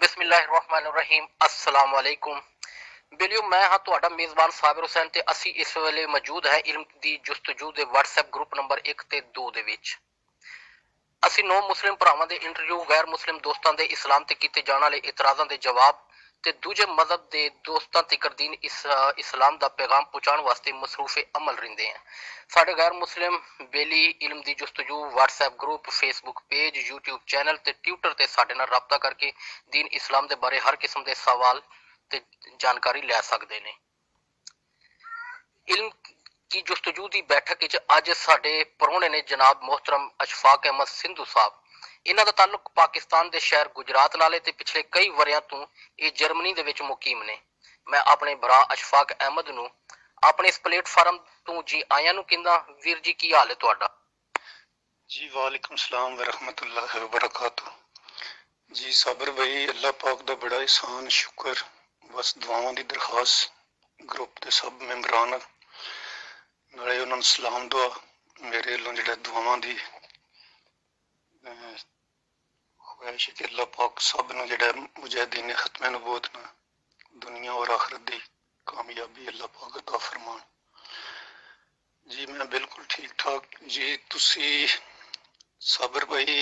बिस्मिल्लाहिर्रहमानिर्रहीम अस्सलाम वालेकुम बिलियो मैं हाँ ਤੁਹਾਡਾ ਮੇਜ਼ਬਾਨ ਸਾਬਿਰ ਹੁਸੈਨ ਤੇ ਅਸੀਂ ਇਸ ਵੇਲੇ ਮੌਜੂਦ ਹੈ ਇਲਮ ਦੀ ਜੁਸਤਜੂ ਦੇ WhatsApp ਗਰੁੱਪ ਨੰਬਰ 1 ਤੇ 2 ਦੇ ਵਿੱਚ ਅਸੀਂ ਨੌ ਮੁਸਲਿਮ ਭਰਾਵਾਂ ਦੇ ਇੰਟਰਵਿਊ ਗੈਰ ਮੁਸਲਿਮ ਦੋਸਤਾਂ ਦੇ ਇਸਲਾਮ ਤੇ ਕੀਤੇ ਜਾਣ ਵਾਲੇ ਇਤਰਾਜ਼ਾਂ ਦੇ ਜਵਾਬ ਤੇ ਦੂਜੇ ਮਜ਼ਹਬ ਦੇ ਦੋਸਤਾਂ ਤੀਕਰ ਦੀਨ ਇਸਲਾਮ ਦਾ ਪੈਗਾਮ ਪਹੁੰਚਾਉਣ ਵਾਸਤੇ ਮਸਰੂਫੇ ਅਮਲ ਰਹਿੰਦੇ ਹਨ ਸਾਡੇ ਗੈਰ ਮੁਸਲਿਮ ਬੇਲੀ ਇਲਮ ਦੀ ਜੁਸਤਜੂ WhatsApp group Facebook page YouTube channel ਤੇ ਟਵਿੱਟਰ ਤੇ ਸਾਡੇ ਨਾਲ ਰਾਬਤਾ ਕਰਕੇ ਦੀਨ ਇਸਲਾਮ ਦੇ ਬਾਰੇ ਹਰ ਕਿਸਮ ਦੇ ਸਵਾਲ ਤੇ ਜਾਣਕਾਰੀ ਲੈ ਸਕਦੇ ਨੇ इल्म की जुस्तजू की बैठक अज साडे परौने ने जनाब मोहतरम अशफाक अहमद सिंधु साहब इन्हां दा ताल्लुक पाकिस्तान के शहर गुजरात नाल ते पिछले कई वरियां तो ये जर्मनी दे विच मुकीम ने मैं अपने भरा अशफाक अहमद नूं अपने इस प्लेटफार्म तो जी आयां नूं कहंदा वीर जी की हाल है तुहाडा जी वालेकुम सलाम वरहमतुल्लाहि वबरकातुह जी साबिर भाई अल्लाह पाक दा बड़ा एहसान शुक्र बस दुआवां दी दरखास्त ग्रुप दे सब मैंबरान नाले उन्हां नूं सलाम दुआ मेरे वल्लों जिहड़ा दुआवां दी ख्वाहिश है कि अल्लाह पाक सब नूं जिहड़ा मुजाहिदीन खत्मे नबूवत ना दुनिया और आखिरत दी कामयाबी अल्लाह पाक अता फरमान जी मैं बिल्कुल ठीक ठाक जी तुसी साबिर भाई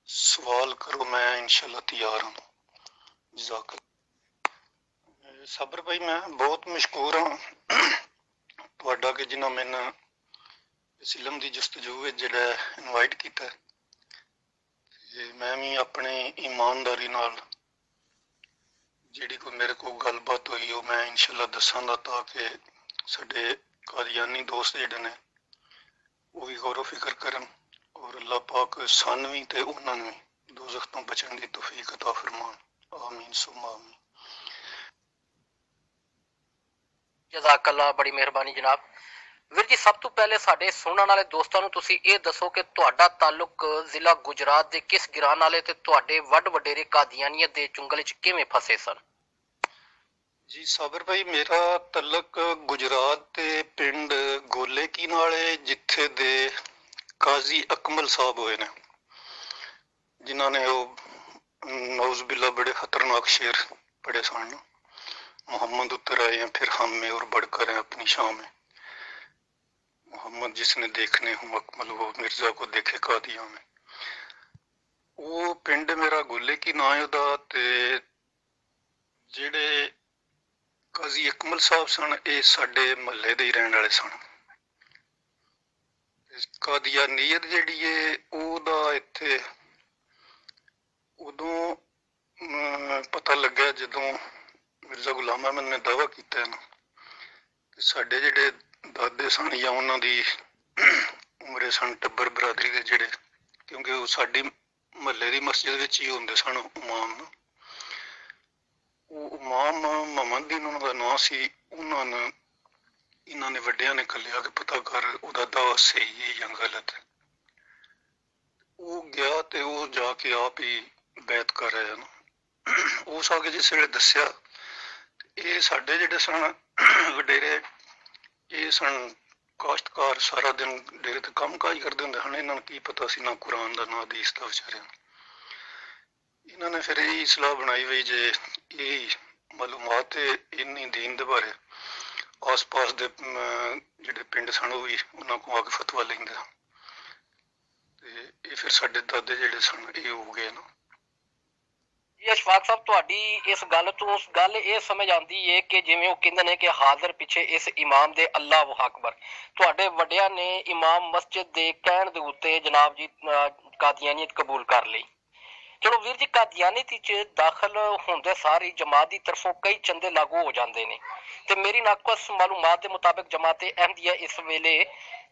सवाल करो मैं इंशाल्लाह तैयार हूँ जज़ाक साबिर भाई मैं बहुत मशकूर हाँ तुहाडा कि जिन्हां मैनूं इस इलम दी जस्तजू विच जिहड़ा इनवाइट कीता ते मैं भी अपनी ईमानदारी नाल जिहड़ी कोई मेरे को गलबात हुई वो मैं इंशाल्लाह दस्सांगा ताकि साडे कादियानी दोस्त जिहड़े ने वो भी गौर फिक्र करन और अल्लाह पाक सानू भी ते उन्हां नूं भी दोज़ख तों बचण दी तौफीक अता फरमान आमीन सुम्मा आमीन जज़ाकल्लाह बड़ी मेहरबानी जनाब ਵੀਰ ਜੀ ਸਭ ਤੋਂ ਪਹਿਲੇ ਸਾਡੇ ਸੁਣਨ ਵਾਲੇ ਦੋਸਤਾਂ ਨੂੰ ਤੁਸੀਂ ਇਹ ਦੱਸੋ ਕਿ ਤੁਹਾਡਾ ਤਾਲੁਕ ਜ਼ਿਲ੍ਹਾ ਗੁਜਰਾਤ ਦੇ ਕਿਸ ਗਿਰਾਂ ਨਾਲੇ ਤੇ ਤੁਹਾਡੇ ਵੱਡ ਵਡੇਰੇ ਕਾਦੀਆਨੀਅਤ ਦੇ ਚੁੰਗਲ 'ਚ ਕਿਵੇਂ ਫਸੇ ਸਨ जी साबिर भाई मेरा तलक गुजरात के पिंड गोले की नाले जिथे दे काजी अकमल साहब हुए ने जिन्होंने वो नौज़बिल्ला बड़े खतरनाक शेर पढ़े सन मोहम्मद उतर आए हैं फिर हम में और बढ़कर हैं अपनी शाम में मोहम्मद जिसने देखने हूँ अकमल वो मिर्जा को देखे कादिया में वो पिंड मेरा गोले की ना है ते जेड़े काजी अकमल साहब सन ये साडे महल्ले दे ही रहने वाले सन कादियानीयत जिहड़ी है ओहदा इत्थे उदों पता लग्या जदों मिर्जा गुलाम अहमद ने दावा किया ना कि साडे जिहड़े दादे सन या उन्हां दी उमरे सन टब्बर बरादरी दे जिहड़े क्योंकि वो साडी महल्ले दी मस्जिद विच ही हुंदे सन इमाम ना इमाम मोहम्मद दीन उन्हां दा नाम सी उन्हां इन्हां ने वड्डियां ने कल्लिया कि पता कर उहदा दावा सही है या गलत है वो गया ते वो जाके आप ही बैत कर आया ना उस आके जिस वेले दस्सिया ये साडे जिहड़े सन वडेरे ये सन काश्तकार सारा दिन डेरे ते काम काज करदे हुंदे हन इन्हां नूं की पता सी ना कुरान दा ना हदीस दा विचारियां इन्होंने फिर यही सलाह बनाई हुई जे यही मालूमात इन्नी दीन दे बारे आस पास दे जिहड़े पिंड सन भी उन्हां को आके फतवा लेंदे ते ये फिर साडे दादे जिहड़े सन ये हो गए ना ਜੀ ਅਸ਼ਫਾਕ ਸਾਹਿਬ ਤੁਹਾਡੀ ਇਸ ਗੱਲ ਤੋਂ ਉਸ ਗੱਲ ਇਹ ਸਮਝ ਆਉਂਦੀ ਏ ਕਿ ਜਿਵੇਂ ਉਹ ਕਹਿੰਦੇ ਨੇ ਕਿ ਹਾਜ਼ਰ ਪਿੱਛੇ ਇਸ ਇਮਾਮ ਦੇ ਅੱਲਾਹੁ ਅਕਬਰ ਤੁਹਾਡੇ ਵੱਡਿਆਂ ਨੇ ਇਮਾਮ ਮਸਜਿਦ ਦੇ ਕਹਿਣ ਦੇ ਉੱਤੇ ਜਨਾਬ ਜੀ ਕਾਦੀਆਨੀਅਤ ਕਬੂਲ ਕਰ ਲਈ ਚਲੋ ਵੀਰ ਜੀ ਕਾਦੀਆਨੀਅਤ ਵਿੱਚ ਦਾਖਲ ਹੁੰਦੇ ਸਾਰੀ ਜਮਾਤ ਦੀ ਤਰਫੋਂ ਕਈ ਚੰਦੇ ਲਾਗੂ ਹੋ ਜਾਂਦੇ ਨੇ ਤੇ ਮੇਰੀ ਨਾਕਸ ਮਾਲੂਮਾਤ ਦੇ ਮੁਤਾਬਕ ਜਮਾਤੇ ਅਹਿਮਦੀਆ ਇਸ ਵੇਲੇ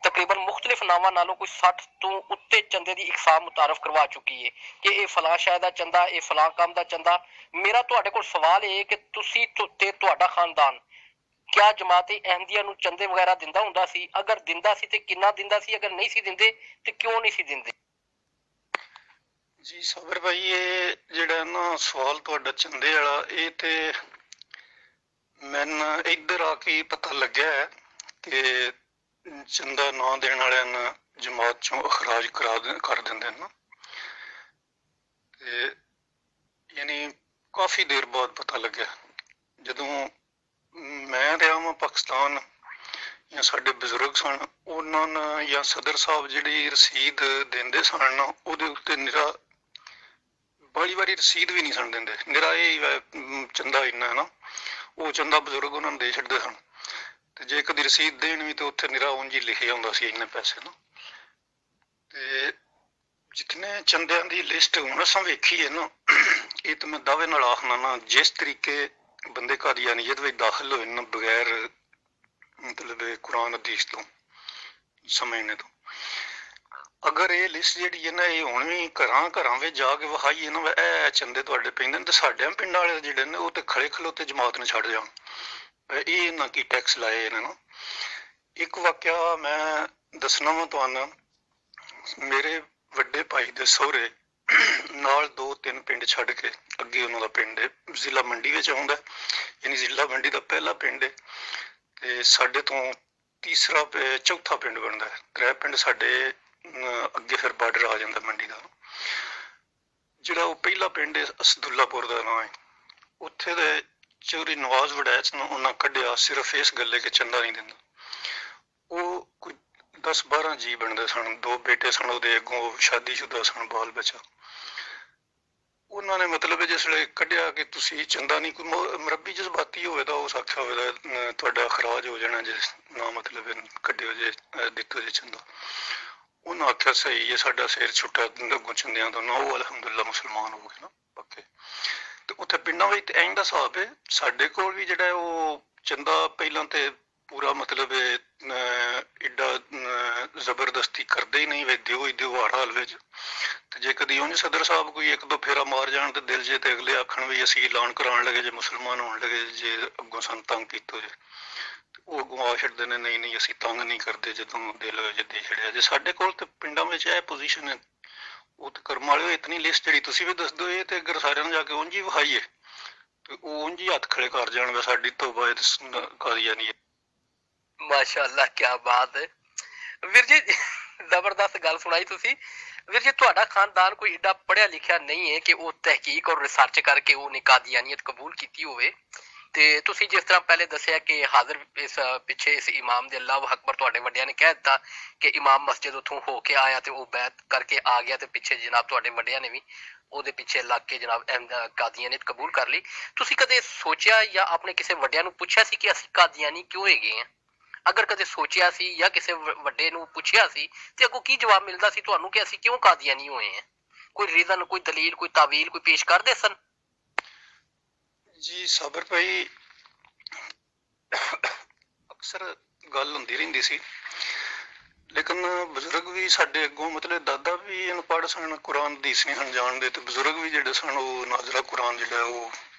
तकरीबन मुख्तलिफ नावां नालों कोई 60 तो उत्ते चंदे की इकसाम मुतारफ करवा चुकी है कि ये फलां शह दा चंदा ये फलां काम दा चंदा मेरा तुहाडे कोल सवाल है कि तुसी ते तुहाडा खानदान क्या जमाते अहमदिया नूं चंदे वगैरह दिंदा हुंदा सी अगर दिंदा सी ते किन्ना दिंदा सी अगर नहीं सी दिंदे ते क्यों नहीं सी दिंदे जी साबिर भाई ये जिहड़ा ना सवाल तुहाडा चंदे वाला ये ते मैनूं इधर आके पता लग्या है कि चंदा ना देने वाले जमात चों अखराज कर देंगे ना यानी ਕਾਫੀ ਦੇਰ ਬਾਅਦ ਪਤਾ ਲੱਗਿਆ। ਜਦੋਂ ਮੈਂ ਰਿਹਾ ਵਾਂ ਪਾਕਿਸਤਾਨ, ਜਾਂ ਸਾਡੇ ਬਜ਼ੁਰਗ ਸਨ, ਉਹਨਾਂ ਨੇ ਜਾਂ ਸਦਰ ਸਾਹਿਬ ਜਿਹੜੀ ਰਸੀਦ ਦਿੰਦੇ ਸਨ ਨਾ, ਉਹਦੇ ਉੱਤੇ ਨਿਰਾ ਬੜੀ ਵਾਰੀ ਰਸੀਦ ਵੀ ਨਹੀਂ ਸਨ ਦਿੰਦੇ, ਨਿਰਾ ਇਹ ਚੰਦਾ ਇੰਨਾ ਹੈ ਨਾ, ਉਹ ਚੰਦਾ ਬਜ਼ੁਰਗ ਉਹਨਾਂ ਨੂੰ ਦੇ ਛੱਡਦੇ ਸਨ। ਤੇ ਜੇ ਕਦੀ ਰਸੀਦ ਦੇਣ ਵੀ ਤੇ ਉੱਥੇ ਨਿਰਾ ਉਂਝ ਹੀ ਲਿਖਿਆ ਹੁੰਦਾ ਸੀ ਇੰਨੇ ਪੈਸੇ ਨਾ। ਤੇ ਜਿਤਨੇ ਚੰਦਿਆਂ ਦੀ ਲਿਸਟ ਹੁਣ ਅਸਾਂ ਵੇਖੀ ਹੈ ਨਾ, ਇਹ ਤਾਂ ਮੈਂ ਦਾਅਵੇ ਨਾਲ ਆਖਣਾ ਨਾ, ਜਿਸ ਤਰੀਕੇ ਬੰਦੇ ਕਾਦੀਆਨੀਅਤ ਵਿੱਚ ਦਾਖਲ ਹੋਏ ਨਾ ਬਗੈਰ ਮਤਲਬ ਕੁਰਾਨ ਹਦੀਸ ਤੋਂ ਸਮਝਣੇ ਤੋਂ, ਅਗਰ ਇਹ ਲਿਸਟ ਜਿਹੜੀ ਹੈ ਨਾ ਇਹ ਹੁਣ ਵੀ ਘਰਾਂ ਘਰਾਂ ਵਿੱਚ ਜਾ ਕੇ ਵਿਖਾਈਏ ਨਾ, ਇਹ ਚੰਦੇ ਤੁਹਾਡੇ ਪੈਂਦੇ ਨੇ, ਤੇ ਸਾਡੇ ਪਿੰਡ ਵਾਲੇ ਜਿਹੜੇ ਨੇ ਉਹ ਤੇ ਖੜੇ ਖਲੋਤੇ ਜਮਾਤ ਨੂੰ ਛੱਡ ਜਾਣ, ਇਹ ਨਾ ਕੀ ਟੈਕਸ ਲਾਏ ਇਹਨਾਂ ਨੂੰ। ਇੱਕ ਵਾਕਿਆ ਮੈਂ ਦੱਸਣਾ ਵਾ ਤੁਹਾਨੂੰ, ਮੇਰੇ ਵੱਡੇ ਭਾਈ ਦੇ ਸਹੁਰੇ ਨਾਲ 2-3 ਪਿੰਡ ਛੱਡ ਕੇ ਅੱਗੇ ਉਹਨਾਂ ਦਾ ਪਿੰਡ ਹੈ, ਜ਼ਿਲ੍ਹਾ ਮੰਡੀ ਵਿੱਚ ਆਉਂਦਾ, ਯਾਨੀ ਜ਼ਿਲ੍ਹਾ ਮੰਡੀ ਦਾ ਪਹਿਲਾ ਪਿੰਡ ਹੈ, ਤੇ ਸਾਡੇ ਤੋਂ ਤੀਸਰਾ ਚੌਥਾ ਪਿੰਡ ਬਣਦਾ ਹੈ। 3 ਪਿੰਡ ਸਾਡੇ ਅੱਗੇ ਫਿਰ ਬਾਰਡਰ ਆ ਜਾਂਦਾ ਮੰਡੀ ਦਾ। ਜਿਹੜਾ ਉਹ ਪਹਿਲਾ ਪਿੰਡ ਹੈ ਅਸਦੁੱਲਾਪੁਰ ਦਾ ਨਾਂ ਹੈ, ਉੱਥੇ ਦੇ ਚੌਧਰੀ ਨਵਾਜ਼ ਵੜੈਚ ਨੂੰ ਉਹਨਾਂ ਕੱਢਿਆ ਸਿਰਫ ਇਸ ਗੱਲੇ ਕਿ ਚੰਦਾ ਨਹੀਂ ਦਿੰਦਾ। ਉਹ ਕੋਈ 10-12 ਜੀ ਬਣਦੇ ਸਨ, 2 ਬੇਟੇ ਸਨ ਉਹਦੇ, ਅੱਗੋਂ ਸ਼ਾਦੀशुदा ਸਨ, ਬਾਲ ਬੱਚਾ। ਉਹਨਾਂ ਨੇ ਮਤਲਬ ਜਿਸ ਵੇਲੇ ਕੱਢਿਆ ਕਿ ਤੁਸੀਂ ਚੰਦਾ ਨਹੀਂ, ਕੋਈ ਮਰੱਬੀ ਜਜ਼ਬਾਤੀ ਹੋਵੇ ਤਾਂ ਉਸ ਆਖਿਆ ਹੋਵੇ ਤਾਂ ਤੁਹਾਡਾ ਅਖਰਾਜ ਹੋ ਜਾਣਾ ਜੇ ਨਾ ਮਤਲਬ ਕੱਢਿਓ ਜੇ ਦਿੱਤੋ ਜੇ ਚੰਦਾ। ਉਹਨਾਂ ਆਖਿਆ ਸਹੀ ਹੈ, ਸਾਡਾ ਸਿਰ ਛੁੱਟਾ ਅੱਗੋਂ ਚੰਦਿਆਂ ਤੋਂ ਨਾ, ਉਹ ਅਲਹਮਦੁਲਿਲਾ ਮੁਸਲਮਾਨ ਹੋ ਗਏ ਨਾ ਪੱਕੇ। ਤੇ ਉੱਥੇ ਪਿੰਡਾਂ ਵਿੱਚ ਇੰਝ ਦਾ ਹਿਸਾਬ ਹੈ, ਸਾਡੇ ਕੋਲ ਵੀ ਜਿਹੜਾ ਉਹ ਚੰਦਾ ਪਹਿਲਾਂ ਤੇ ਪੂਰਾ ਮਤਲਬ ਏਡਾ ਜ਼ਬਰਦਸਤੀ ਕਰਦੇ ਹੀ ਨਹੀਂ, ਵੇ ਦਿਓ ਹੀ ਦਿਓ ਹਰ ਹਾਲ ਵਿੱਚ। ਤੇ ਜੇ ਕਦੀ ਉਂਝ ਸਦਰ ਸਾਹਿਬ ਕੋਈ 1-2 ਫੇਰਾ ਮਾਰ ਜਾਣ ਤੇ ਦਿਲ ਜੇ ਤੇ ਅਗਲੇ ਆਖਣ ਵੀ ਅਸੀਂ ਐਲਾਨ ਕਰਾਉਣ ਲੱਗੇ ਜੇ ਮੁਸਲਮਾਨ ਹੋਣ ਲੱਗੇ ਜੇ ਅੱਗੋਂ ਸਾਨੂੰ ਤੰਗ ਕੀਤਾ ਜੇ, ਉਹ ਅੱਗੋਂ ਆ ਛੱਡਦੇ ਨੇ ਨਹੀਂ ਨਹੀਂ ਅਸੀਂ ਤੰਗ ਨਹੀਂ ਕਰਦੇ ਜਦੋਂ ਦਿਲ ਜੇ ਦੇ ਛੜਿਆ ਜੇ। ਸਾਡੇ ਕੋਲ ਤੇ ਪਿੰਡਾਂ ਵਿੱਚ ਇਹ ਪੋਜੀਸ਼ਨ ਹੈ, ਉਹ ਤੇ ਕਰਮ ਵਾਲਿਓ ਇਤਨੀ ਲਿਸਟ ਜਿਹੜੀ ਤੁਸੀਂ ਵੀ ਦੱਸ ਦਿਓ, ਇਹ ਤੇ ਅਗਰ ਸਾਰਿਆਂ ਨੂੰ ਜਾ ਕੇ ਉਂਝ ਹੀ ਵਿਖਾਈਏ ਤੇ ਉਹ ਉਂਝ ਹੀ ਹੱਥ ਖੜੇ ਕਰ ਜਾਣਗੇ, ਸਾਡੀ ਤੋਬਾ ਕਾਦੀਆਨੀ ਹੈ। ਮਾਸ਼ਾਅੱਲਾ, ਕਿਆ ਬਾਤ ਹੈ ਵੀਰ ਜੀ, ਜ਼ਬਰਦਸਤ ਗੱਲ ਸੁਣਾਈ ਤੁਸੀਂ। ਵੀਰ ਜੀ, ਤੁਹਾਡਾ ਖਾਨਦਾਨ ਕੋਈ ਏਡਾ ਪੜ੍ਹਿਆ ਲਿਖਿਆ ਨਹੀਂ ਹੈ ਕਿ ਉਹ ਤਹਿਕੀਕ ਔਰ ਰਿਸਰਚ ਕਰਕੇ ਉਹਨੇ ਕਾਦੀਆਨੀਅਤ ਕਬੂਲ ਕੀਤੀ ਹੋਵੇ। ਤੇ ਤੁਸੀਂ ਜਿਸ ਤਰ੍ਹਾਂ ਪਹਿਲੇ ਦੱਸਿਆ ਕਿ ਹਾਜ਼ਰ ਇਸ ਪਿੱਛੇ ਇਸ ਇਮਾਮ ਦੇ ਅੱਲਾਹੁ ਅਕਬਰ ਤੁਹਾਡੇ ਵੱਡਿਆਂ ਨੇ ਕਹਿ ਦਿੱਤਾ ਕਿ ਇਮਾਮ ਮਸਜਿਦ ਉੱਥੋਂ ਹੋ ਕੇ ਆਇਆ ਤੇ ਉਹ ਬੈਤ ਕਰਕੇ ਆ ਗਿਆ, ਤੇ ਪਿੱਛੇ ਜਨਾਬ ਤੁਹਾਡੇ ਵੱਡਿਆਂ ਨੇ ਵੀ ਉਹਦੇ ਪਿੱਛੇ ਲੱਗ ਕੇ ਜਨਾਬ ਕਾਦੀਆਨੀਅਤ ਕਬੂਲ ਕਰ ਲਈ। ਤੁਸੀਂ ਕਦੇ ਸੋਚਿਆ ਜਾਂ ਆਪਣੇ ਕਿਸੇ ਵੱਡਿਆਂ ਨੂੰ ਪੁੱਛਿਆ ਸੀ ਕਿ ਅਸੀਂ ਕਾਦੀਆਨੀ ਕਿਉਂ ਹੈਗੇ ਹਾਂ? ਅਗਰ ਕਦੇ ਸੋਚਿਆ ਸੀ ਜਾਂ ਕਿਸੇ ਵੱਡੇ ਨੂੰ ਪੁੱਛਿਆ ਸੀ ਤੇ ਅੱਗੋਂ ਕੀ ਜਵਾਬ ਮਿਲਦਾ ਸੀ ਤੁਹਾਨੂੰ ਕਿ ਅਸੀਂ ਕਿਉਂ ਕਾਦੀਆਨੀ ਹੋਏ ਹਾਂ? ਕੋਈ ਰੀਜ਼ਨ, ਕੋਈ ਦਲੀਲ, ਕੋਈ ਤਾਵੀਲ ਕੋਈ ਪੇਸ਼ ਕਰਦੇ ਸਨ? ਜੀ ਸਾਬਰ ਭਾਈ, ਅਕਸਰ ਗੱਲ ਹੁੰਦੀ ਰਹਿੰਦੀ ਸੀ, ਲੇਕਿਨ ਬਜ਼ੁਰਗ ਵੀ ਸਾਡੇ ਅੱਗੋਂ ਮਤਲਬ ਦਾਦਾ ਵੀ ਅਨਪੜ੍ਹ ਸਨ, ਕੁਰਾਨ ਹਦੀਸ ਨਹੀਂ ਹਨ ਜਾਣਦੇ, ਤੇ ਬਜ਼ੁਰਗ ਵੀ ਜਿਹੜੇ ਸਨ ਉਹ ਨਾਜ਼ਰਾ ਕੁਰਾਨ ਜਿਹੜਾ ਉਹ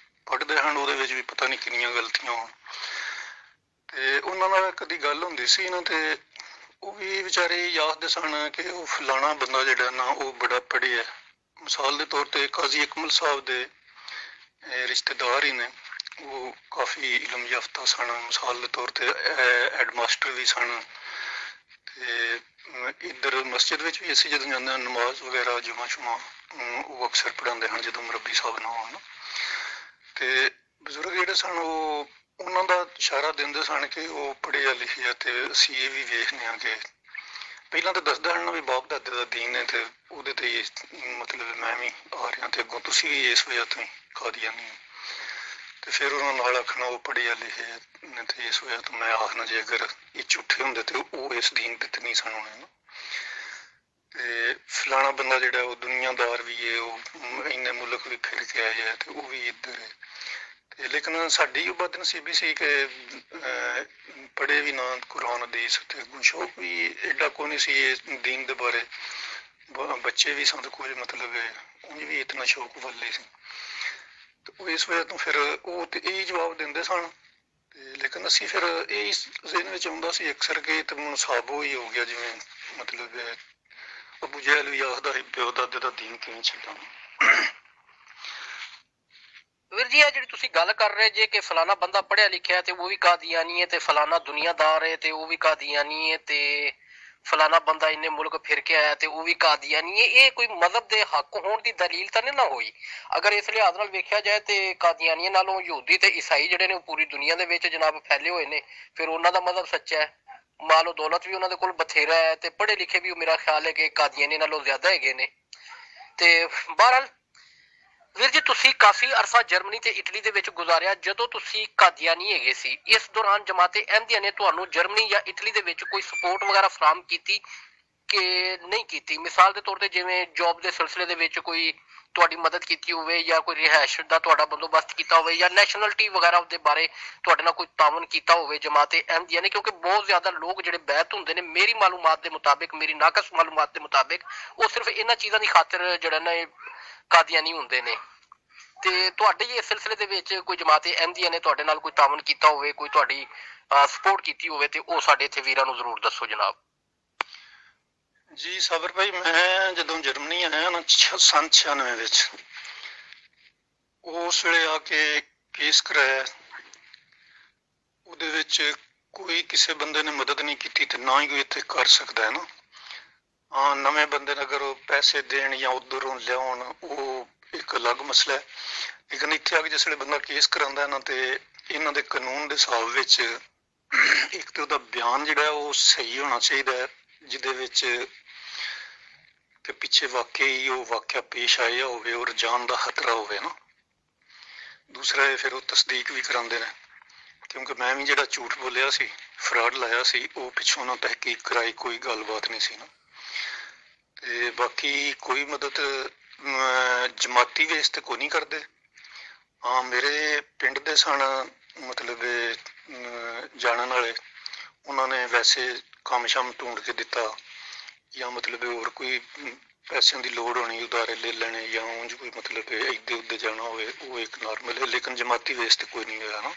ਪੜ੍ਹਦੇ ਹਨ, ਉਹਦੇ ਵਿੱਚ ਵੀ ਪਤਾ ਨਹੀਂ ਕਿੰਨੀਆਂ ਗਲਤੀਆਂ ਹੋਣ। ਤੇ ਉਹਨਾਂ ਨਾਲ ਕਦੀ ਗੱਲ ਹੁੰਦੀ ਸੀ ਨਾ, ਤੇ ਉਹ ਵੀ ਵਿਚਾਰੇ ਯਾਦ ਸਨ ਕਿ ਉਹ ਫਲਾਣਾ ਬੰਦਾ ਜਿਹੜਾ ਨਾ ਉਹ ਬੜਾ ਪੜ੍ਹਿਆ। ਮਿਸਾਲ ਦੇ ਤੌਰ ਤੇ ਕਾਜ਼ੀ ਅਕਮਲ ਸਾਹਿਬ ਦੇ ਰਿਸ਼ਤੇਦਾਰ ਹੀ ਨੇ, ਉਹ ਕਾਫੀ ਇਲਮ ਯਾਫਤਾ ਸਨ। ਮਿਸਾਲ ਦੇ ਤੌਰ ਤੇ ਹੈਡਮਾਸਟਰ ਵੀ ਸਨ, ਤੇ ਇੱਧਰ ਮਸਜਿਦ ਵਿੱਚ ਵੀ ਅਸੀਂ ਜਦੋਂ ਜਾਂਦੇ ਹਾਂ ਨਮਾਜ਼ ਵਗੈਰਾ ਜੁਮਾ ਸ਼ੁਮਾ ਉਹ ਅਕਸਰ ਪੜ੍ਹਾਉਂਦੇ ਹਨ ਜਦੋਂ ਮੁਰੱਬੀ ਸਾਹਿਬ ਨਾ ਹੋਣ। ਤੇ ਬਜ਼ੁਰਗ ਜਿਹੜੇ ਸਨ ਉਹ ਉਹਨਾਂ ਦਾ ਇਸ਼ਾਰਾ ਦਿੰਦੇ ਸਨ ਕਿ ਉਹ ਪੜ੍ਹਿਆ ਲਿਖਿਆ, ਤੇ ਅਸੀਂ ਇਹ ਵੀ ਵੇਖਦੇ ਹਾਂ ਕਿ ਪਹਿਲਾਂ ਤਾਂ ਦੱਸਦਾ ਹਨ ਵੀ ਬਾਪ ਦਾਦੇ ਦਾ ਦੀਨ ਹੈ ਤੇ ਉਹਦੇ ਤੇ ਮਤਲਬ ਮੈਂ ਵੀ ਆ ਰਿਹਾ, ਤੇ ਅੱਗੋਂ ਤੁਸੀਂ ਵੀ ਇਸ ਵਜ੍ਹਾ ਤੋਂ ਹੀ ਕਾਦੀਆਨੀ। ਤੇ ਫਿਰ ਉਹਨਾਂ ਨਾਲ ਆਖਣਾ ਉਹ ਪੜ੍ਹਿਆ ਲਿਖਿਆ ਤੇ ਇਸ ਵਜ੍ਹਾ ਤੋਂ ਮੈਂ ਆਖਣਾ ਜੇ ਅਗਰ ਇਹ ਝੂਠੇ ਹੁੰਦੇ ਤੇ ਉਹ ਇਸ ਦੀਨ ਤੇ ਨਹੀਂ ਸਨ ਹੋਣੇ ਨਾ। ਤੇ ਫਲਾਣਾ ਬੰਦਾ ਜਿਹੜਾ ਉਹ ਦੁਨੀਆਦਾਰ ਵੀ ਹੈ, ਉਹ ਇੰਨੇ ਮੁਲਕ ਵੀ ਫਿਰ ਕੇ ਆਇਆ ਹੈ ਤੇ ਉਹ ਵੀ ਇੱਧਰ ਹੈ। ਤੇ ਲੇਕਿਨ ਸਾਡੀ ਉਹ ਬਦਨਸੀਬੀ ਸੀ ਕਿ ਪੜ੍ਹੇ ਵੀ ਨਾ ਕੁਰਾਨ ਹਦੀਸ, ਤੇ ਸ਼ੌਕ ਵੀ ਐਡਾ ਕੋਈ ਨਹੀਂ ਸੀ ਇਸ ਦੀਨ ਦੇ ਬਾਰੇ। ਬੱਚੇ ਵੀ ਸਾਨੂੰ ਕੁਝ ਮਤਲਬ ਉਂਝ ਵੀ ਇਤਨਾ ਸ਼ੌਕ ਵੱਲੇ ਸੀ, ਤੇ ਉਹ ਇਸ ਵਜ੍ਹਾ ਤੋਂ ਫਿਰ ਉਹ ਤੇ ਇਹੀ ਜਵਾਬ ਦਿੰਦੇ ਸਨ। ਤੇ ਲੇਕਿਨ ਅਸੀਂ ਫਿਰ ਇਹ ਜ਼ਿਹਨ ਵਿੱਚ ਆਉਂਦਾ ਸੀ ਅਕਸਰ ਕਿ ਤੇ ਸਾਬੋ ਹੀ ਹੋ ਗਿਆ, ਜਿਵੇਂ ਮਤਲਬ ਅਬੂ ਜਹਿਲ ਵੀ ਆਖਦਾ ਸੀ ਪਿਓ ਦਾਦੇ ਦਾ ਦੀਨ ਕਿਵੇਂ ਛੱਡਾਂ। ਵੀਰ ਜੀ, ਇਹ ਜਿਹੜੀ ਤੁਸੀਂ ਗੱਲ ਕਰ ਰਹੇ ਜੇ ਕਿ ਫਲਾਣਾ ਬੰਦਾ ਪੜ੍ਹਿਆ ਲਿਖਿਆ ਤੇ ਉਹ ਵੀ ਕਾਦੀਆਨੀ ਹੈ, ਤੇ ਫਲਾਣਾ ਦੁਨੀਆਦਾਰ ਹੈ ਤੇ ਉਹ ਵੀ ਕਾਦੀਆਨੀ ਹੈ, ਤੇ ਫਲਾਣਾ ਬੰਦਾ ਇੰਨੇ ਮੁਲਕ ਫਿਰ ਕੇ ਆਇਆ ਤੇ ਉਹ ਵੀ ਕਾਦੀਆਨੀ ਹੈ। ਇਹ ਕੋਈ ਮਜ਼ਹਬ ਦੇ ਹੱਕ ਹੋਣ ਦੀ ਦਲੀਲ ਤਾਂ ਨਹੀਂ ਨਾ ਹੋਈ। ਅਗਰ ਇਸ ਲਿਹਾਜ਼ ਨਾਲ ਵੇਖਿਆ ਜਾਏ ਤੇ ਕਾਦੀਆਨੀਆਂ ਨਾਲੋਂ ਯਹੂਦੀ ਤੇ ਈਸਾਈ ਜਿਹੜੇ ਨੇ ਉਹ ਪੂਰੀ ਦੁਨੀਆ ਦੇ ਵਿੱਚ ਜਨਾਬ ਫੈਲੇ ਹੋਏ ਨੇ, ਫਿਰ ਉਹਨਾਂ ਦਾ ਮਜ਼ਹਬ ਸੱਚਾ ਹੈ। ਮਾਲੋ ਦੌਲਤ ਵੀ ਉਹਨਾਂ ਦੇ ਕੋਲ ਬਥੇਰਾ ਹੈ ਤੇ ਪੜ੍ਹੇ ਲਿਖੇ ਵੀ ਮੇਰਾ ਖਿਆਲ ਹੈ ਕਿ ਕਾਦੀਆਨੀ ਨਾਲੋਂ ਜ਼ਿਆਦਾ ਹੈਗੇ ਨੇ। ਤੇ ਬਹਰਹਾਲ ਵੀਰ ਜੀ, ਤੁਸੀਂ ਕਾਫੀ ਅਰਸਾ ਜਰਮਨੀ ਤੇ ਇਟਲੀ ਦੇ ਵਿੱਚ ਗੁਜ਼ਾਰਿਆ। ਜਦੋਂ ਤੁਸੀਂ ਕਾਦੀਆਨੀ ਹੈਗੇ ਸੀ, ਇਸ ਦੌਰਾਨ ਜਮਾਤੇ ਅਹਿਮਦੀਆ ਨੇ ਤੁਹਾਨੂੰ ਜਰਮਨੀ ਜਾਂ ਇਟਲੀ ਦੇ ਵਿੱਚ ਕੋਈ ਸਪੋਰਟ ਵਗੈਰਾ ਫਰਾਹਮ ਕੀਤੀ ਕਿ ਨਹੀਂ ਕੀਤੀ? ਮਿਸਾਲ ਦੇ ਤੌਰ ਤੇ ਜਿਵੇਂ ਜੌਬ ਦੇ ਸਿਲਸਿਲੇ ਦੇ ਵਿੱਚ ਕੋਈ ਤੁਹਾਡੀ ਮਦਦ ਕੀਤੀ ਹੋਵੇ, ਜਾਂ ਕੋਈ ਰਿਹਾਇਸ਼ ਦਾ ਤੁਹਾਡਾ ਬੰਦੋਬਸਤ ਕੀਤਾ ਹੋਵੇ, ਜਾਂ ਨੈਸ਼ਨਲਿਟੀ ਵਗੈਰਾ ਦੇ ਬਾਰੇ ਤੁਹਾਡੇ ਨਾਲ ਕੋਈ ਤਾਮਨ ਕੀਤਾ ਹੋਵੇ ਜਮਾਤੇ ਅਹਿਮਦੀਆ ਨੇ? ਕਿਉਂਕਿ ਬਹੁਤ ਜ਼ਿਆਦਾ ਲੋਕ ਜਿਹੜੇ ਬੈਤ ਹੁੰਦੇ ਨੇ, ਮੇਰੀ ਮਾਲੂਮਾਤ ਦੇ ਮੁਤਾਬਿਕ, ਮੇਰੀ ਨਾਕਸ ਮਾਲੂਮਾਤ ਦੇ ਮੁਤਾਬਿਕ, ਉਹ ਸਿਰਫ ਇਹਨਾਂ ਚੀਜ਼ਾਂ ਦੀ ਖਾਤਰ ਜਿਹੜਾ ਨਾ ਕਾਦੀਆਨੀ ਹੁੰਦੇ ਨੇ। ਤੇ ਤੁਹਾਡੇ ਇਸ ਸਿਲਸਿਲੇ ਦੇ ਵਿੱਚ ਕੋਈ ਜਮਾਤੇ ਅਹਿਮਦੀਆ ਨੇ ਤੁਹਾਡੇ ਨਾਲ ਕੋਈ ਤਾਮਨ ਕੀਤਾ ਹੋਵੇ, ਕੋਈ ਤੁਹਾਡੀ ਸਪੋਰਟ ਕੀਤੀ ਹੋਵੇ, ਤੇ ਉਹ ਸਾਡੇ ਇੱਥੇ ਵੀਰਾਂ ਨੂੰ ਜ਼ਰੂਰ ਦੱਸੋ ਜਨਾਬ। ਜੀ ਸਾਬਰ ਭਾਈ, ਮੈਂ ਜਦੋਂ ਜਰਮਨੀ ਆਇਆ ਨਾ ਸੰਨ 96 ਵਿੱਚ, ਉਸ ਵੇਲੇ ਆ ਕੇ ਕੇਸ ਕਰਾਇਆ। ਉਹਦੇ ਵਿੱਚ ਕੋਈ ਕਿਸੇ ਬੰਦੇ ਨੇ ਮਦਦ ਨਹੀਂ ਕੀਤੀ ਤੇ ਨਾ ਹੀ ਕੋਈ ਇੱਥੇ ਕਰ ਸਕਦਾ ਹੈ ਨਾ। ਹਾਂ, ਨਵੇਂ ਬੰਦੇ ਨੇ ਅਗਰ ਉਹ ਪੈਸੇ ਦੇਣ ਜਾਂ ਉੱਧਰੋਂ ਲਿਆਉਣ, ਉਹ ਇੱਕ ਅਲੱਗ ਮਸਲਾ ਹੈ। ਲੇਕਿਨ ਇੱਥੇ ਆ ਕੇ ਜਿਸ ਵੇਲੇ ਬੰਦਾ ਕੇਸ ਕਰਾਉਂਦਾ ਨਾ, ਤੇ ਇਹਨਾਂ ਦੇ ਕਾਨੂੰਨ ਦੇ ਹਿਸਾਬ ਵਿੱਚ ਇੱਕ ਤੇ ਉਹਦਾ ਬਿਆਨ ਜਿਹੜਾ ਉਹ ਸਹੀ ਹੋਣਾ ਚਾਹੀਦਾ ਹੈ, ਜਿਹਦੇ ਵਿੱਚ ਕਿ ਪਿੱਛੇ ਵਾਕਈ ਉਹ ਵਾਕਿਆ ਪੇਸ਼ ਆਇਆ ਹੋਵੇ ਔਰ ਜਾਨ ਦਾ ਖਤਰਾ ਹੋਵੇ ਨਾ। ਦੂਸਰਾ ਇਹ ਫਿਰ ਉਹ ਤਸਦੀਕ ਵੀ ਕਰਾਉਂਦੇ ਨੇ, ਕਿਉਂਕਿ ਮੈਂ ਵੀ ਜਿਹੜਾ ਝੂਠ ਬੋਲਿਆ ਸੀ, ਫਰਾਡ ਲਾਇਆ ਸੀ, ਉਹ ਪਿੱਛੋਂ ਨਾ ਤਹਿਕੀਕ ਕਰਾਈ, ਕੋਈ ਗੱਲਬਾਤ ਨਹੀਂ ਸੀ ਨਾ। ਤੇ ਬਾਕੀ ਕੋਈ ਮਦਦ ਜਮਾਤੀ ਵੇਸ ਤੇ ਕੋਈ ਨਹੀਂ ਕਰਦੇ। ਹਾਂ, ਮੇਰੇ ਪਿੰਡ ਦੇ ਸਨ ਮਤਲਬ ਜਾਣਨ ਵਾਲੇ, ਉਹਨਾਂ ਨੇ ਵੈਸੇ ਕੰਮ ਸ਼ਮ ਢੂੰਡ ਕੇ ਦਿੱਤਾ, ਜਾਂ ਮਤਲਬ ਹੋਰ ਕੋਈ ਪੈਸਿਆਂ ਦੀ ਲੋੜ ਹੋਣੀ, ਉਧਾਰੇ ਲੈ ਲੈਣੇ, ਜਾਂ ਉਂਝ ਕੋਈ ਮਤਲਬ ਇੱਦੇ ਉੱਦੇ ਜਾਣਾ ਹੋਵੇ, ਉਹ ਇੱਕ ਨਾਰਮਲ ਹੈ। ਲੇਕਿਨ ਜਮਾਤੀ ਵੇਸ ਤੇ ਕੋਈ ਨਹੀਂ ਹੋਇਆ ਨਾ।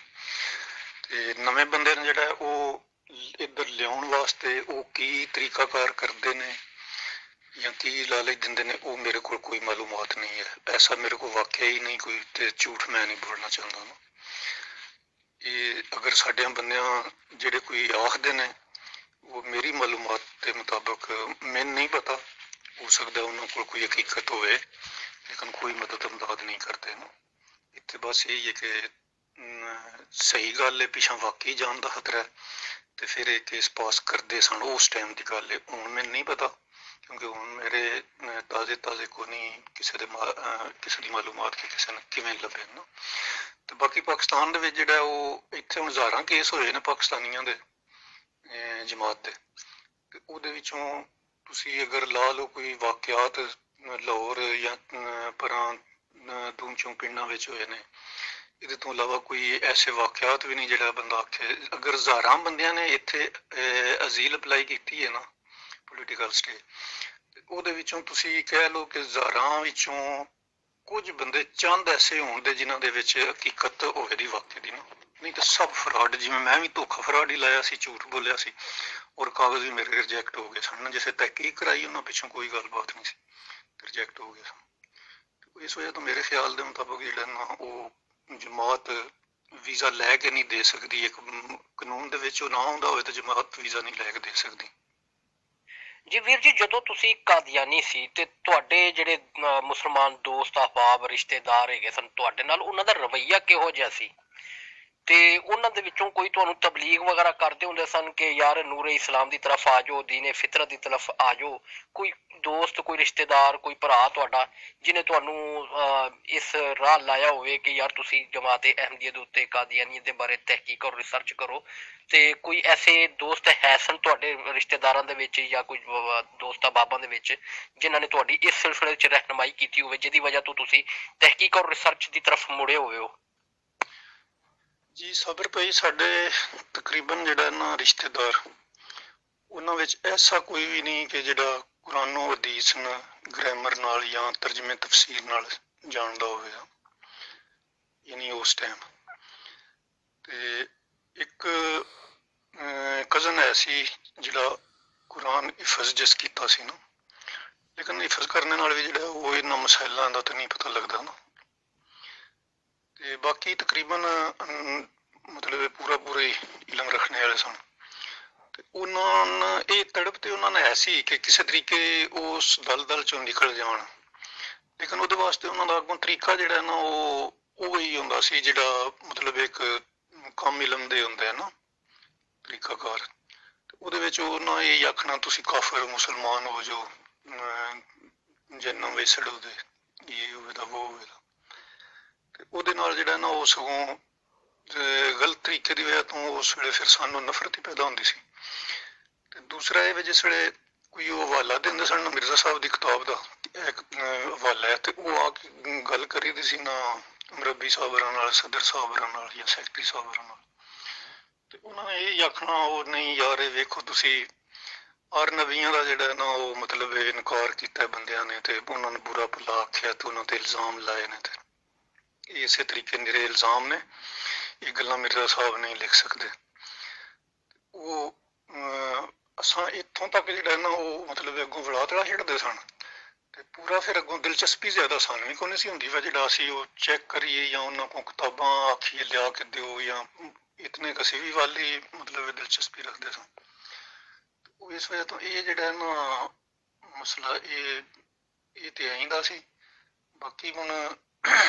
ਤੇ ਨਵੇਂ ਬੰਦੇ ਨੇ ਜਿਹੜਾ ਉਹ ਇੱਧਰ ਲਿਆਉਣ ਵਾਸਤੇ ਉਹ ਕੀ ਤਰੀਕਾਕਾਰ ਕਰਦੇ ਨੇ ਜਾਂ ਕੀ ਲਾਲਚ ਦਿੰਦੇ ਨੇ, ਉਹ ਮੇਰੇ ਕੋਲ ਕੋਈ ਮਾਲੂਮਾਤ ਨਹੀਂ ਹੈ। ਐਸਾ ਮੇਰੇ ਕੋਲ ਵਾਕਿਆ ਹੀ ਨਹੀਂ ਕੋਈ, ਤੇ ਝੂਠ ਮੈਂ ਨਹੀਂ ਬੋਲਣਾ ਚਾਹੁੰਦਾ ਨਾ। ਇਹ ਅਗਰ ਸਾਡਿਆਂ ਬੰਦਿਆਂ ਜਿਹੜੇ ਕੋਈ ਆਖਦੇ ਨੇ, ਉਹ ਮੇਰੀ ਮਾਲੂਮਾਤ ਦੇ ਮੁਤਾਬਕ, ਮੈਨੂੰ ਨਹੀਂ ਪਤਾ, ਹੋ ਸਕਦਾ ਉਹਨਾਂ ਕੋਲ ਕੋਈ ਹਕੀਕਤ ਹੋਵੇ, ਲੇਕਿਨ ਕੋਈ ਮਦਦ ਇਮਦਾਦ ਨਹੀਂ ਕਰਦੇ ਨਾ। ਇੱਥੇ ਬਸ ਇਹੀ ਹੈ ਕਿ ਸਹੀ ਗੱਲ ਹੈ, ਪਿੱਛੋਂ ਵਾਕਈ ਜਾਣ ਦਾ ਖਤਰਾ ਹੈ, ਤੇ ਫਿਰ ਇਹ ਕੇਸ ਪਾਸ ਕਰਦੇ ਸਨ। ਉਸ ਟਾਈਮ ਦੀ ਗੱਲ ਹੈ, ਹੁਣ ਮੈਨੂੰ ਨਹੀਂ ਪਤਾ, ਕਿਉਂਕਿ ਹੁਣ ਮੇਰੇ ਤਾਜ਼ੇ ਕੋਈ ਨਹੀਂ ਕਿਸੇ ਦੀ ਮਾਲੂਮਾਤ ਕਿ ਕਿਸੇ ਨੇ ਕਿਵੇਂ ਲੱਭੇ ਨਾ। ਤੇ ਬਾਕੀ ਪਾਕਿਸਤਾਨ ਦੇ ਵਿੱਚ ਜਿਹੜਾ ਉਹ ਇੱਥੇ ਹੁਣ ਹਜ਼ਾਰਾਂ ਕੇਸ ਹੋਏ ਨੇ ਪਾਕਿਸਤਾਨੀਆਂ ਦੇ ਜਮਾਤ ਦੇ, ਤੇ ਉਹਦੇ ਵਿੱਚੋਂ ਤੁਸੀਂ ਅਗਰ ਲਾ ਲਓ ਕੋਈ ਵਾਕਿਆਤ ਲਾਹੌਰ ਜਾਂ ਪਰਾਂ ਦੂਨ ਚੋਂ ਪਿੰਡਾਂ ਵਿੱਚ ਹੋਏ ਨੇ, ਇਹਦੇ ਤੋਂ ਇਲਾਵਾ ਕੋਈ ਐਸੇ ਵਾਕਿਆਤ ਵੀ ਨਹੀਂ ਜਿਹੜਾ ਬੰਦਾ ਆਖੇ। ਅਗਰ ਹਜ਼ਾਰਾਂ ਬੰਦਿਆਂ ਨੇ ਇੱਥੇ ਅਜ਼ੀਲ ਅਪਲਾਈ ਕੀਤੀ ਹੈ ਨਾ, ਪੋਲੀਟੀਕਲ ਸਟੇ, ਉਹਦੇ ਵਿੱਚੋਂ ਤੁਸੀਂ ਕਹਿ ਲਓ ਕਿ ਹਜ਼ਾਰਾਂ ਵਿੱਚੋਂ ਕੁਝ ਬੰਦੇ ਚੰਦ ਐਸੇ ਹੋਣ ਦੇ ਜਿਨ੍ਹਾਂ ਦੇ ਵਿੱਚ ਹਕੀਕਤ ਹੋਵੇ ਦੀ ਵਾਕਿਆ ਦੀ ਨਾ, ਨਹੀਂ ਤਾਂ ਸਭ ਫਰਾਡ। ਜਿਵੇਂ ਮੈਂ ਵੀ ਧੋਖਾ ਫਰਾਡ ਹੀ ਲਾਇਆ ਸੀ, ਝੂਠ ਬੋਲਿਆ ਸੀ, ਔਰ ਕਾਗਜ਼ ਵੀ ਮੇਰੇ ਰਿਜੈਕਟ ਹੋ ਗਏ ਸਨ। ਜਿਸੇ ਤਹਿਕੀਕ ਕਰਾਈ ਉਹਨਾਂ ਪਿੱਛੋਂ ਕੋਈ ਗੱਲਬਾਤ ਨਹੀਂ ਸੀ, ਰਿਜੈਕਟ ਹੋ ਗਏ ਸਨ। ਇਸ ਵਜ੍ਹਾ ਤੋਂ ਮੇਰੇ ਖਿਆਲ ਦੇ ਮੁਤਾਬਕ ਜਿਹੜਾ ਨਾ ਉਹ ਜਮਾਤ ਵੀਜ਼ਾ ਲੈ ਕੇ ਨਹੀਂ ਦੇ ਸਕਦੀ। ਇੱਕ ਕਾਨੂੰਨ ਦੇ ਵਿੱਚ ਉਹ ਨਾ ਆਉਂਦਾ ਹੋਵੇ ਤਾਂ ਜਮਾਤ ਵੀਜ਼ਾ ਨਹੀਂ ਲੈ ਕੇ ਦੇ ਸਕਦੀ। ਜੀ ਵੀਰ ਜੀ, ਜਦੋਂ ਤੁਸੀਂ ਕਾਦੀਆਨੀ ਸੀ ਤੇ ਤੁਹਾਡੇ ਜਿਹੜੇ ਮੁਸਲਮਾਨ ਦੋਸਤ, ਅਹਬਾਬ, ਰਿਸ਼ਤੇਦਾਰ ਹੈਗੇ ਸਨ ਤੁਹਾਡੇ ਨਾਲ, ਉਹਨਾਂ ਦਾ ਰਵੱਈਆ ਕਿਹੋ ਜਿਹਾ ਸੀ? ਤੇ ਉਹਨਾਂ ਦੇ ਵਿੱਚੋਂ ਕੋਈ ਤੁਹਾਨੂੰ ਤਬਲੀਗ ਵਗੈਰਾ ਕਰਦੇ ਹੁੰਦੇ ਸਨ ਕਿ ਯਾਰ ਨੂਰੇ ਇਸਲਾਮ ਦੀ ਤਰਫ ਆ ਜਾਓ, ਦੀਨੇ ਫਿਤਰਤ ਦੀ ਤਰਫ ਆ ਜਾਓ? ਕੋਈ ਦੋਸਤ, ਕੋਈ ਰਿਸ਼ਤੇਦਾਰ, ਕੋਈ ਭਰਾ ਤੁਹਾਡਾ ਜਿਹਨੇ ਤੁਹਾਨੂੰ ਇਸ ਰਾਹ ਲਾਇਆ ਹੋਵੇ ਕਿ ਯਾਰ ਤੁਸੀਂ ਜਮਾਤੇ ਅਹਿਮਦੀਆ ਦੇ ਉੱਤੇ, ਕਾਦੀਆਨੀ ਦੇ ਬਾਰੇ ਤਹਿਕੀਕ ਔਰ ਰਿਸਰਚ ਕਰੋ? ਤੇ ਕੋਈ ਐਸੇ ਦੋਸਤ ਹੈ ਸਨ ਤੁਹਾਡੇ ਰਿਸ਼ਤੇਦਾਰਾਂ ਦੇ ਵਿੱਚ ਜਾਂ ਕੋਈ ਦੋਸਤਾਂ ਬਾਬਾਂ ਦੇ ਵਿੱਚ ਜਿਨ੍ਹਾਂ ਨੇ ਤੁਹਾਡੀ ਇਸ ਸਿਲਸਿਲੇ ਵਿੱਚ ਰਹਿਨੁਮਾਈ ਕੀਤੀ ਹੋਵੇ, ਜਿਹਦੀ ਵਜ੍ਹਾ ਤੋਂ ਤੁਸੀਂ ਤਹਿਕੀਕ ਔਰ ਰਿਸਰਚ ਦੀ ਤਰਫ ਮੁੜੇ ਹੋਵੇ ਹੋ? ਜੀ ਸਾਬਰ ਭਾਈ, ਸਾਡੇ ਤਕਰੀਬਨ ਜਿਹੜਾ ਨਾ ਰਿਸ਼ਤੇਦਾਰ, ਉਹਨਾਂ ਵਿੱਚ ਐਸਾ ਕੋਈ ਵੀ ਨਹੀਂ ਕਿ ਜਿਹੜਾ ਕੁਰਾਨੋ ਹਦੀਸ ਨਾਲ, ਗ੍ਰਾਮਰ ਨਾਲ ਜਾਂ ਤਰਜਮੇ ਤਫਸੀਰ ਨਾਲ ਜਾਣਦਾ ਹੋਵੇ, ਯਾਨੀ ਉਸ ਟਾਈਮ। ਤੇ ਇੱਕ ਕਜ਼ਨ ਹੈ ਸੀ ਜਿਹੜਾ ਕੁਰਾਨ ਹਿਫਜ਼ ਜਿਸ ਕੀਤਾ ਸੀ ਨਾ, ਲੇਕਿਨ ਹਿਫਜ਼ ਕਰਨ ਨਾਲ ਵੀ ਜਿਹੜਾ ਉਹ ਇਹਨਾਂ ਮਸਾਇਲਾਂ ਦਾ ਤਾਂ ਨਹੀਂ ਪਤਾ ਲੱਗਦਾ ਨਾ। ਤੇ ਬਾਕੀ ਤਕਰੀਬਨ ਮਤਲਬ ਪੂਰਾ ਹੀ ਇਲਮ ਰੱਖਣੇ ਵਾਲੇ ਸਨ। ਤੇ ਉਹਨਾਂ ਨੂੰ ਇਹ ਤੜਪ ਤੇ ਉਹਨਾਂ ਨੂੰ ਐਸੀ ਕਿ ਕਿਸੇ ਤਰੀਕੇ ਉਸ ਦਲਦਲ ਚੋਂ ਨਿਕਲ ਜਾਣ, ਲੇਕਿਨ ਉਹਦੇ ਵਾਸਤੇ ਉਹਨਾਂ ਦਾ ਅੱਗੋਂ ਤਰੀਕਾ ਜਿਹੜਾ ਨਾ ਉਹ ਹੀ ਹੁੰਦਾ ਸੀ ਜਿਹੜਾ ਮਤਲਬ ਇੱਕ ਕੰਮ ਇਲਮ ਦੇ ਹੁੰਦੇ ਆ ਨਾ ਤਰੀਕਾਕਾਰ। ਉਹਦੇ ਵਿੱਚ ਉਹਨਾਂ ਇਹ ਆਖਣਾ ਤੁਸੀਂ ਕਾਫਰ ਮੁਸਲਮਾਨ ਹੋ ਜਾਓ, ਜਨਮ ਵੇਸੜ ਉਹਦੇ ਇਹ ਹੋਵੇਗਾ ਉਹ ਹੋਵੇਗਾ, ਤੇ ਉਹਦੇ ਨਾਲ ਜਿਹੜਾ ਨਾ ਉਹ ਸਗੋਂ ਗਲਤ ਤਰੀਕੇ ਦੀ ਵਜ੍ਹਾ ਤੋਂ ਉਸ ਵੇਲੇ ਫਿਰ ਸਾਨੂੰ ਨਫ਼ਰਤ ਹੀ ਪੈਦਾ ਹੁੰਦੀ ਸੀ। ਤੇ ਦੂਸਰਾ ਇਹ ਵੀ ਜਿਸ ਵੇਲੇ ਕੋਈ ਉਹ ਹਵਾਲਾ ਦਿੰਦੇ ਸਨ ਮਿਰਜ਼ਾ ਸਾਹਿਬ ਦੀ ਕਿਤਾਬ ਦਾ, ਇੱਕ ਹਵਾਲਾ ਹੈ, ਤੇ ਉਹ ਆ ਕੇ ਗੱਲ ਕਰੀ ਦੀ ਸੀ ਨਾ ਮੁਰੱਬੀ ਸਾਹਿਬਾਂ ਨਾਲ, ਸਦਰ ਸਾਹਿਬਾਂ ਨਾਲ ਜਾਂ ਸੈਕਟਰੀ ਸਾਹਿਬਾਂ ਨਾਲ, ਤੇ ਉਹਨਾਂ ਨੇ ਇਹ ਆਖਣਾ ਉਹ ਨਹੀਂ ਯਾਰ ਇਹ ਵੇਖੋ ਤੁਸੀਂ ਹਰ ਨਬੀਆਂ ਦਾ ਜਿਹੜਾ ਨਾ ਉਹ ਮਤਲਬ ਇਨਕਾਰ ਕੀਤਾ ਬੰਦਿਆਂ ਨੇ, ਤੇ ਉਹਨਾਂ ਨੂੰ ਬੁਰਾ ਭਲਾ ਆਖਿਆ ਤੇ ਉਹਨਾਂ ਤੇ ਇਲਜ਼ਾਮ ਲਾਏ ਨੇ, ਤੇ ਇਸੇ ਤਰੀਕੇ ਨਿਰੇ ਇਲਜ਼ਾਮ ਨੇ, ਇਹ ਗੱਲਾਂ ਮਿਰਜ਼ਾ ਸਾਹਿਬ ਨਹੀਂ ਲਿਖ ਸਕਦੇ। ਉਹ ਅਸਾਂ ਇੱਥੋਂ ਤੱਕ ਜਿਹੜਾ ਨਾ ਉਹ ਮਤਲਬ ਅੱਗੋਂ ਵੜਾ ਤੜਾ ਛੱਡਦੇ ਸਨ, ਤੇ ਪੂਰਾ ਫਿਰ ਅੱਗੋਂ ਦਿਲਚਸਪੀ ਜ਼ਿਆਦਾ ਸਾਨੂੰ ਵੀ ਕੋਈ ਨਹੀਂ ਸੀ ਹੁੰਦੀ ਵਾ ਜਿਹੜਾ ਅਸੀਂ ਉਹ ਚੈੱਕ ਕਰੀਏ ਜਾਂ ਉਹਨਾਂ ਕੋਲ ਕਿਤਾਬਾਂ ਆਖੀਏ ਲਿਆ ਕੇ ਦਿਓ, ਜਾਂ ਇਤਨੇ ਕਸੀ ਵੀ ਵਾਲੀ ਮਤਲਬ ਦਿਲਚਸਪੀ ਰੱਖਦੇ ਸਨ। ਉਹ ਇਸ ਵਜ੍ਹਾ ਤੋਂ ਇਹ ਜਿਹੜਾ ਨਾ ਮਸਲਾ ਇਹ ਤੇ ਆਈਂਦਾ ਸੀ। ਬਾਕੀ ਹੁਣ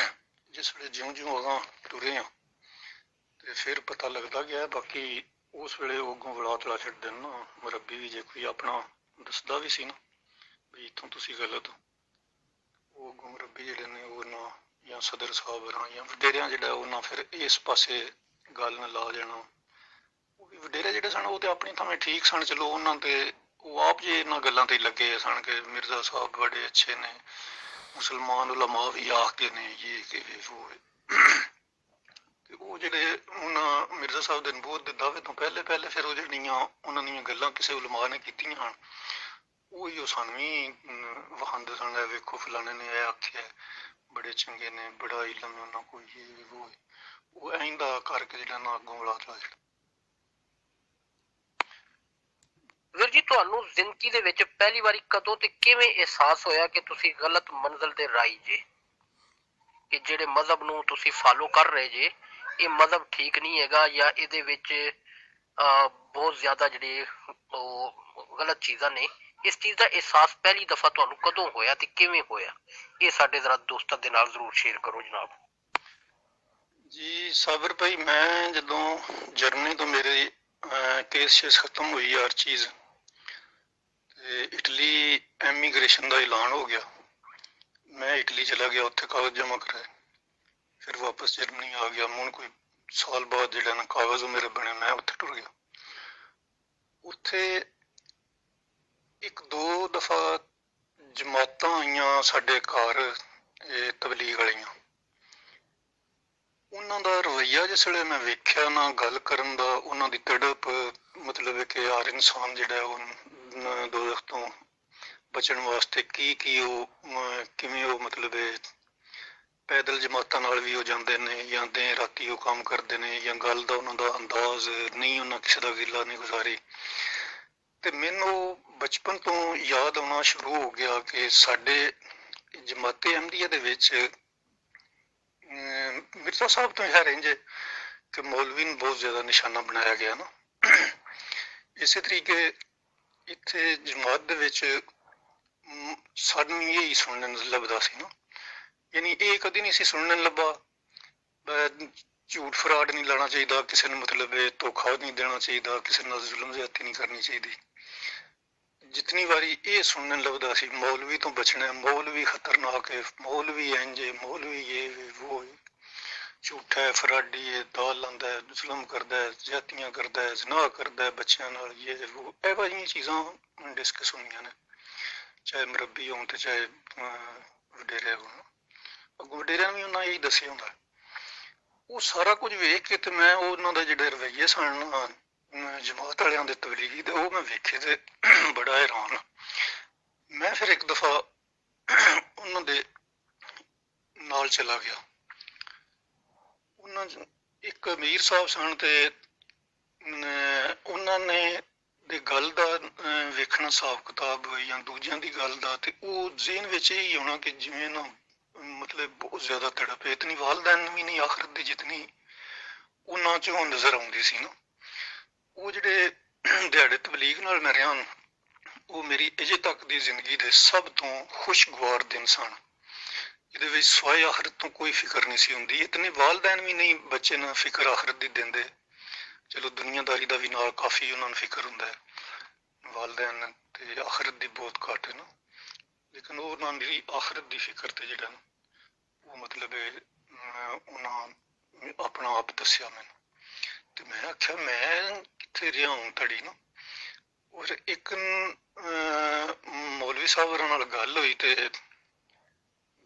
ਜਿਸ ਵੇਲੇ ਜਿਉਂ-ਜਿਉਂ ਅਗਾਂ ਤੁਰੇ ਆ ਤੇ ਫਿਰ ਪਤਾ ਲੱਗਦਾ ਗਿਆ। ਬਾਕੀ ਉਸ ਵੇਲੇ ਉਹ ਅੱਗੋਂ ਵੜਾ ਤੜਾ ਛੱਡਦੇ ਨਾ ਮੁਰੱਬੀ ਵੀ ਜੇ ਕੋਈ ਆਪਣਾ ਦੱਸਦਾ ਵੀ ਸੀ ਨਾ ਵੀ ਇੱਥੋਂ ਤੁਸੀਂ ਗਲਤ ਹੋ, ਉਹ ਅੱਗੋਂ ਮੁਰੱਬੀ ਜਿਹੜੇ ਨੇ ਉਹ ਨਾ ਜਾਂ ਸਦਰ ਸਾਹਿਬ ਜਾਂ ਵਡੇਰਿਆਂ ਜਿਹੜਾ ਉਹਨਾਂ ਫਿਰ ਇਸ ਪਾਸੇ ਗੱਲ ਨਾਲ ਲਾ ਜਾਣਾ। ਉਹ ਵੀ ਵਡੇਰੇ ਜਿਹੜੇ ਸਨ ਉਹ ਤੇ ਆਪਣੀ ਥਾਵੇਂ ਠੀਕ ਸਨ, ਚਲੋ ਉਹਨਾਂ ਤੇ ਉਹ ਆਪ ਜੇ ਇਹਨਾਂ ਗੱਲਾਂ ਤੇ ਲੱਗੇ ਸਨ ਕਿ ਮਿਰਜ਼ਾ ਸਾਹਿਬ ਬੜੇ ਅੱਛੇ ਨੇ, ਮੁਸਲਮਾਨ ਉਲਮਾ ਵੀ ਆਖਦੇ ਨੇ ਇਹ ਕਿ ਉਹ, ਤੇ ਉਹ ਜਿਹੜੇ ਉਹਨਾਂ ਮਿਰਜ਼ਾ ਸਾਹਿਬ ਦੇ ਨਬੂਵਤ ਦੇ ਦਾਅਵੇ ਤੋਂ ਪਹਿਲੇ ਫਿਰ ਉਹ ਜਿਹੜੀਆਂ ਉਹਨਾਂ ਦੀਆਂ ਗੱਲਾਂ ਕਿਸੇ ਉਲਮਾ ਨੇ ਕੀਤੀਆਂ ਹਨ ਉਹੀ ਉਹ ਸਾਨੂੰ ਵੀ ਵਹਾਉਂਦੇ ਸਨ, ਵੇਖੋ ਫਲਾਣੇ ਨੇ ਇਹ ਆਖਿਆ ਬੜੇ ਚੰਗੇ ਨੇ, ਬੜਾ ਇਲਮ ਹੈ ਉਹਨਾਂ ਕੋਲ, ਉਹ ਐਂਦਾ ਕਰਕੇ ਜਿਹੜਾ ਨਾ ਅੱਗੋਂ ਵੜਾ ਚਲਾ ਜਿਹੜਾ। ਵੀਰ ਜੀ ਤੁਹਾਨੂੰ ਜ਼ਿੰਦਗੀ ਦੇ ਵਿੱਚ ਪਹਿਲੀ ਵਾਰੀ ਕਦੋਂ ਤੇ ਕਿਵੇਂ ਅਹਿਸਾਸ ਹੋਇਆ ਕਿ ਤੁਸੀਂ ਗਲਤ ਮੰਜ਼ਿਲ ਤੇ ਰਾਈ ਜੇ, ਕਿ ਜਿਹੜੇ ਮਜ਼ਹਬ ਨੂੰ ਤੁਸੀਂ ਫਾਲੋ ਕਰ ਰਹੇ ਜੇ ਇਹ ਮਜ਼ਹਬ ਠੀਕ ਨਹੀਂ ਹੈਗਾ ਜਾਂ ਇਹਦੇ ਵਿੱਚ ਬਹੁਤ ਜ਼ਿਆਦਾ ਜਿਹੜੇ ਉਹ ਗਲਤ ਚੀਜ਼ਾਂ ਨੇ, ਇਸ ਚੀਜ਼ ਦਾ ਅਹਿਸਾਸ ਪਹਿਲੀ ਦਫਾ ਤੁਹਾਨੂੰ ਕਦੋਂ ਹੋਇਆ ਤੇ ਕਿਵੇਂ ਹੋਇਆ? ਇਹ ਸਾਡੇ ਜ਼ਰਾ ਦੋਸਤਾਂ ਦੇ ਨਾਲ ਜ਼ਰੂਰ ਸ਼ੇਅਰ ਕਰੋ ਜਨਾਬ। ਜੀ ਸਾਬਰ ਭਾਈ, ਮੈਂ ਜਦੋਂ ਜਰਮਨੀ ਤੋਂ ਮੇਰੇ ਕੇਸ ਖਤਮ ਹੋਈ ਹਰ ਚੀਜ਼, ਤੇ ਇਟਲੀ ਐਮੀਗ੍ਰੇਸ਼ਨ ਦਾ ਐਲਾਨ ਹੋ ਗਿਆ, ਮੈਂ ਇਟਲੀ ਚਲਾ ਗਿਆ, ਉੱਥੇ ਕਾਗਜ਼ ਜਮ੍ਹਾਂ ਕਰਾਏ, ਫਿਰ ਵਾਪਸ ਜਰਮਨੀ ਆ ਗਿਆ। ਹੁਣ ਕੋਈ ਸਾਲ ਬਾਅਦ ਜਿਹੜਾ ਨਾ ਕਾਗਜ਼ ਮੇਰੇ ਬਣੇ, ਮੈਂ ਉੱਥੇ ਟੁਰ ਗਿਆ। ਉੱਥੇ ਇੱਕ ਦੋ ਦਫਾ ਜਮਾਤਾਂ ਆਈਆਂ ਸਾਡੇ ਘਰ, ਇਹ ਤਬਲੀਗ ਵਾਲੀਆਂ, ਉਹਨਾਂ ਦਾ ਰਵੱਈਆ ਜਿਸ ਵੇਲੇ ਮੈਂ ਵੇਖਿਆ ਨਾ ਗੱਲ ਕਰਨ ਦਾ, ਉਹਨਾਂ ਦੀ ਤੜਪ ਮਤਲਬ ਕਿ ਹਰ ਇਨਸਾਨ ਜਿਹੜਾ ਉਹ ਦੋਜ਼ਖ ਤੋਂ ਬਚਣ ਵਾਸਤੇ ਕੀ ਉਹ ਕਿਵੇਂ ਉਹ ਮਤਲਬ ਪੈਦਲ ਜਮਾਤਾਂ ਨਾਲ ਵੀ ਹੋ ਜਾਂਦੇ ਨੇ ਜਾਂ ਦੇਰ ਰਾਤੀ ਉਹ ਕੰਮ ਕਰਦੇ ਨੇ, ਜਾਂ ਗੱਲ ਦਾ ਉਹਨਾਂ ਦਾ ਅੰਦਾਜ਼ ਨਹੀਂ, ਉਹਨਾਂ ਕਿਸੇ ਦਾ ਗਿਲਾ ਨਹੀਂ ਗੁਜ਼ਾਰੀ। ਤੇ ਮੈਨੂੰ ਬਚਪਨ ਤੋਂ ਯਾਦ ਆਉਣਾ ਸ਼ੁਰੂ ਹੋ ਗਿਆ ਕਿ ਸਾਡੇ ਜਮਾਤੇ ਅਹਿਮਦੀਆ ਦੇ ਵਿੱਚ ਮਿਰਜ਼ਾ ਸਾਹਿਬ ਤੋਂ ਹੈ ਇੰਝ ਕਿ ਮੌਲਵੀ ਨੂੰ ਬਹੁਤ ਜ਼ਿਆਦਾ ਨਿਸ਼ਾਨਾ ਬਣਾਇਆ ਗਿਆ ਨਾ। ਇਸੇ ਤਰੀਕੇ ਇੱਥੇ ਜਮਾਤ ਦੇ ਵਿੱਚ ਸਾਨੂੰ ਇਹੀ ਸੁਣਨ ਲੱਭਦਾ ਸੀ ਨਾ, ਯਾਨੀ ਇਹ ਕਦੀ ਨਹੀਂ ਸੀ ਸੁਣਨ ਲੱਭਾ ਝੂਠ ਫਰਾਡ ਨਹੀਂ ਲਾਉਣਾ ਚਾਹੀਦਾ, ਕਿਸੇ ਨੂੰ ਮਤਲਬ ਧੋਖਾ ਨਹੀਂ ਦੇਣਾ ਚਾਹੀਦਾ, ਕਿਸੇ ਨਾਲ ਜ਼ੁਲਮ ਜ਼ਿਆਦਤੀ ਨਹੀਂ ਕਰਨੀ ਚਾਹੀਦੀ। ਜਿਤਨੀ ਵਾਰੀ ਇਹ ਸੁਣਨ ਲੱਭਦਾ ਸੀ ਮੌਲਵੀ ਤੋਂ ਬਚਣਾ, ਮੌਲਵੀ ਖਤਰਨਾਕ ਹੈ, ਮੌਲਵੀ ਇੰਝ ਹੈ, ਮੌਲਵੀ ਇਹ ਉਹ ਝੂਠਾ ਹੈ, ਫਰਾਡੀ ਹੈ, ਦਾਲ ਲਾਉਂਦਾ ਹੈ, ਜ਼ੁਲਮ ਕਰਦਾ ਹੈ, ਜ਼ਿਆਦਤੀਆਂ ਕਰਦਾ ਹੈ, ਜ਼ਨਾਹ ਕਰਦਾ ਹੈ ਬੱਚਿਆਂ ਨਾਲ, ਇਹ ਉਹ ਇਹੋ ਜਿਹੀਆਂ ਚੀਜ਼ਾਂ ਡਿਸਕਸ ਹੁੰਦੀਆਂ ਨੇ, ਚਾਹੇ ਮੁਰੱਬੀ ਹੋਣ ਤੇ ਚਾਹੇ ਵਡੇਰੇ ਹੋਣ। ਅੱਗੋਂ ਵਡੇਰਿਆਂ ਵੀ ਉਹਨਾਂ ਇਹੀ ਦੱਸਿਆ ਹੁੰਦਾ। ਉਹ ਸਾਰਾ ਕੁਝ ਵੇਖ ਕੇ ਤੇ ਮੈਂ ਉਹਨਾਂ ਦੇ ਜਿਹੜੇ ਰਵੱਈਏ ਸਨ ਜਮਾਤ ਵਾਲਿਆਂ ਦੇ ਤਬਲੀਗੀ ਦੇ, ਉਹ ਮੈਂ ਵੇਖੇ ਤੇ ਬੜਾ ਹੈਰਾਨ। ਮੈਂ ਫਿਰ ਇੱਕ ਦਫਾ ਉਹਨਾਂ ਦੇ ਨਾਲ ਚਲਾ ਗਿਆ। ਉਹਨਾਂ ਇੱਕ ਅਮੀਰ ਸਾਹਿਬ ਸਨ ਤੇ ਉਹਨਾਂ ਨੇ ਦੇ ਗੱਲ ਦਾ ਵੇਖਣਾ ਹਿਸਾਬ ਕਿਤਾਬ ਜਾਂ ਦੂਜਿਆਂ ਦੀ ਗੱਲ ਦਾ, ਤੇ ਉਹ ਜ਼ਹਿਨ ਵਿੱਚ ਇਹੀ ਆਉਣਾ ਕਿ ਜਿਵੇਂ ਨਾ ਮਤਲਬ ਬਹੁਤ ਜ਼ਿਆਦਾ ਤੜਪ ਹੈ, ਇਤਨੀ ਵਾਲਦੈਨ ਵੀ ਨਹੀਂ ਆਖਰਤ ਦੀ ਜਿਤਨੀ ਉਹਨਾਂ ਚੋਂ ਨਜ਼ਰ ਆਉਂਦੀ ਸੀ ਨਾ। ਉਹ ਜਿਹੜੇ ਦਿਹਾੜੇ ਤਬਲੀਗ ਨਾਲ ਮੈਂ ਰਿਹਾ, ਉਹ ਮੇਰੀ ਅਜੇ ਤੱਕ ਦੀ ਜ਼ਿੰਦਗੀ ਦੇ ਸਭ ਤੋਂ ਖੁਸ਼ਗਵਾਰ ਦਿਨ ਸਨ। ਇਹਦੇ ਵਿੱਚ ਸਵਾਏ ਆਖਰਤ ਤੋਂ ਕੋਈ ਫਿਕਰ ਨਹੀਂ ਸੀ ਹੁੰਦੀ। ਇਤਨੇ ਵਾਲਦੈਨ ਵੀ ਨਹੀਂ ਬੱਚੇ ਨੂੰ ਫਿਕਰ ਆਖਰਤ ਦੀ ਦਿੰਦੇ, ਚਲੋ ਦੁਨੀਆਦਾਰੀ ਦਾ ਵੀ ਨਾਲ ਕਾਫੀ ਉਹਨਾਂ ਨੂੰ ਫਿਕਰ ਹੁੰਦਾ ਹੈ, ਵਾਲਦੈਨ ਤੇ ਆਖਰਤ ਦੀ ਬਹੁਤ ਘੱਟ ਹੈ ਨਾ, ਲੇਕਿਨ ਉਹਨਾਂ ਦੀ ਆਖਰਤ ਦੀ ਫਿਕਰ ਤੇ ਜਿਹੜਾ ਉਹ ਮਤਲਬ ਉਹਨਾਂ ਆਪਣਾ ਆਪ ਦੱਸਿਆ ਮੈਨੂੰ। ਤੇ ਮੈਂ ਆਖਿਆ ਮੈਂ ਕਿੱਥੇ ਰਿਹਾ ਹੁਣ ਤੜੀ ਨਾ। ਔਰ ਇੱਕ ਮੌਲਵੀ ਸਾਹਿਬ ਹੋਰਾਂ ਨਾਲ ਗੱਲ ਹੋਈ ਤੇ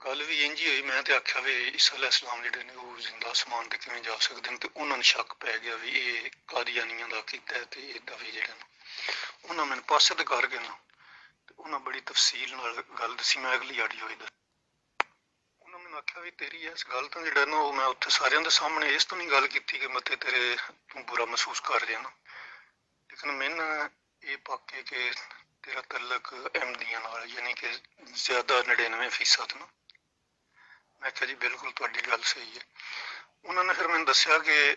ਗੱਲ ਵੀ ਇੰਝ ਹੀ ਹੋਈ। ਮੈਂ ਤੇ ਆਖਿਆ ਵੀ ਈਸਾ ਅਲੈਹਿਸਲਾਮ ਜਿਹੜੇ ਨੇ ਉਹ ਜ਼ਿੰਦਾ ਅਸਮਾਨ ਤੇ ਕਿਵੇਂ ਜਾ ਸਕਦੇ ਨੇ, ਤੇ ਉਹਨਾਂ ਨੂੰ ਸ਼ੱਕ ਪੈ ਗਿਆ ਵੀ ਇਹ ਕਾਦੀਆਨੀਆਂ ਦਾ ਕੀਤਾ ਹੈ ਤੇ ਇਹਦਾ ਵੀ ਜਿਹੜਾ ਨਾ, ਉਹਨਾਂ ਮੈਨੂੰ ਪਾਸੇ ਤੇ ਕਰ ਗਏ ਨਾ, ਤੇ ਉਹਨਾਂ ਬੜੀ ਤਫਸੀਲ ਨਾਲ ਗੱਲ ਦੱਸੀ। ਮੈਂ ਅਗਲੀ ਆਡੀਓ ਇਹਦਾ ਉਹਨਾਂ ਮੈਨੂੰ ਆਖਿਆ ਵੀ ਤੇਰੀ ਇਸ ਗੱਲ ਤੋਂ ਜਿਹੜਾ ਨਾ, ਉਹ ਮੈਂ ਉੱਥੇ ਸਾਰਿਆਂ ਦੇ ਸਾਹਮਣੇ ਇਸ ਤੋਂ ਨਹੀਂ ਗੱਲ ਕੀਤੀ ਕਿ ਮਤੇ ਤੇਰੇ ਤੂੰ ਬੁਰਾ ਮਹਿਸੂਸ ਕਰ ਰਿਹਾ ਨਾ, ਲੇਕਿਨ ਮੈਨੂੰ ਇਹ ਪੱਕੇ ਕਿ ਤੇਰਾ ਤਲਕ ਅਹਿਮਦੀਆਂ ਨਾਲ, ਯਾਨੀ ਕਿ ਜ਼ਿਆਦਾ 99% ਨਾ। ਮੈਂ ਕਿਹਾ ਜੀ ਬਿਲਕੁਲ ਤੁਹਾਡੀ ਗੱਲ ਸਹੀ ਹੈ। ਉਹਨਾਂ ਨੇ ਫਿਰ ਮੈਨੂੰ ਦੱਸਿਆ ਕਿ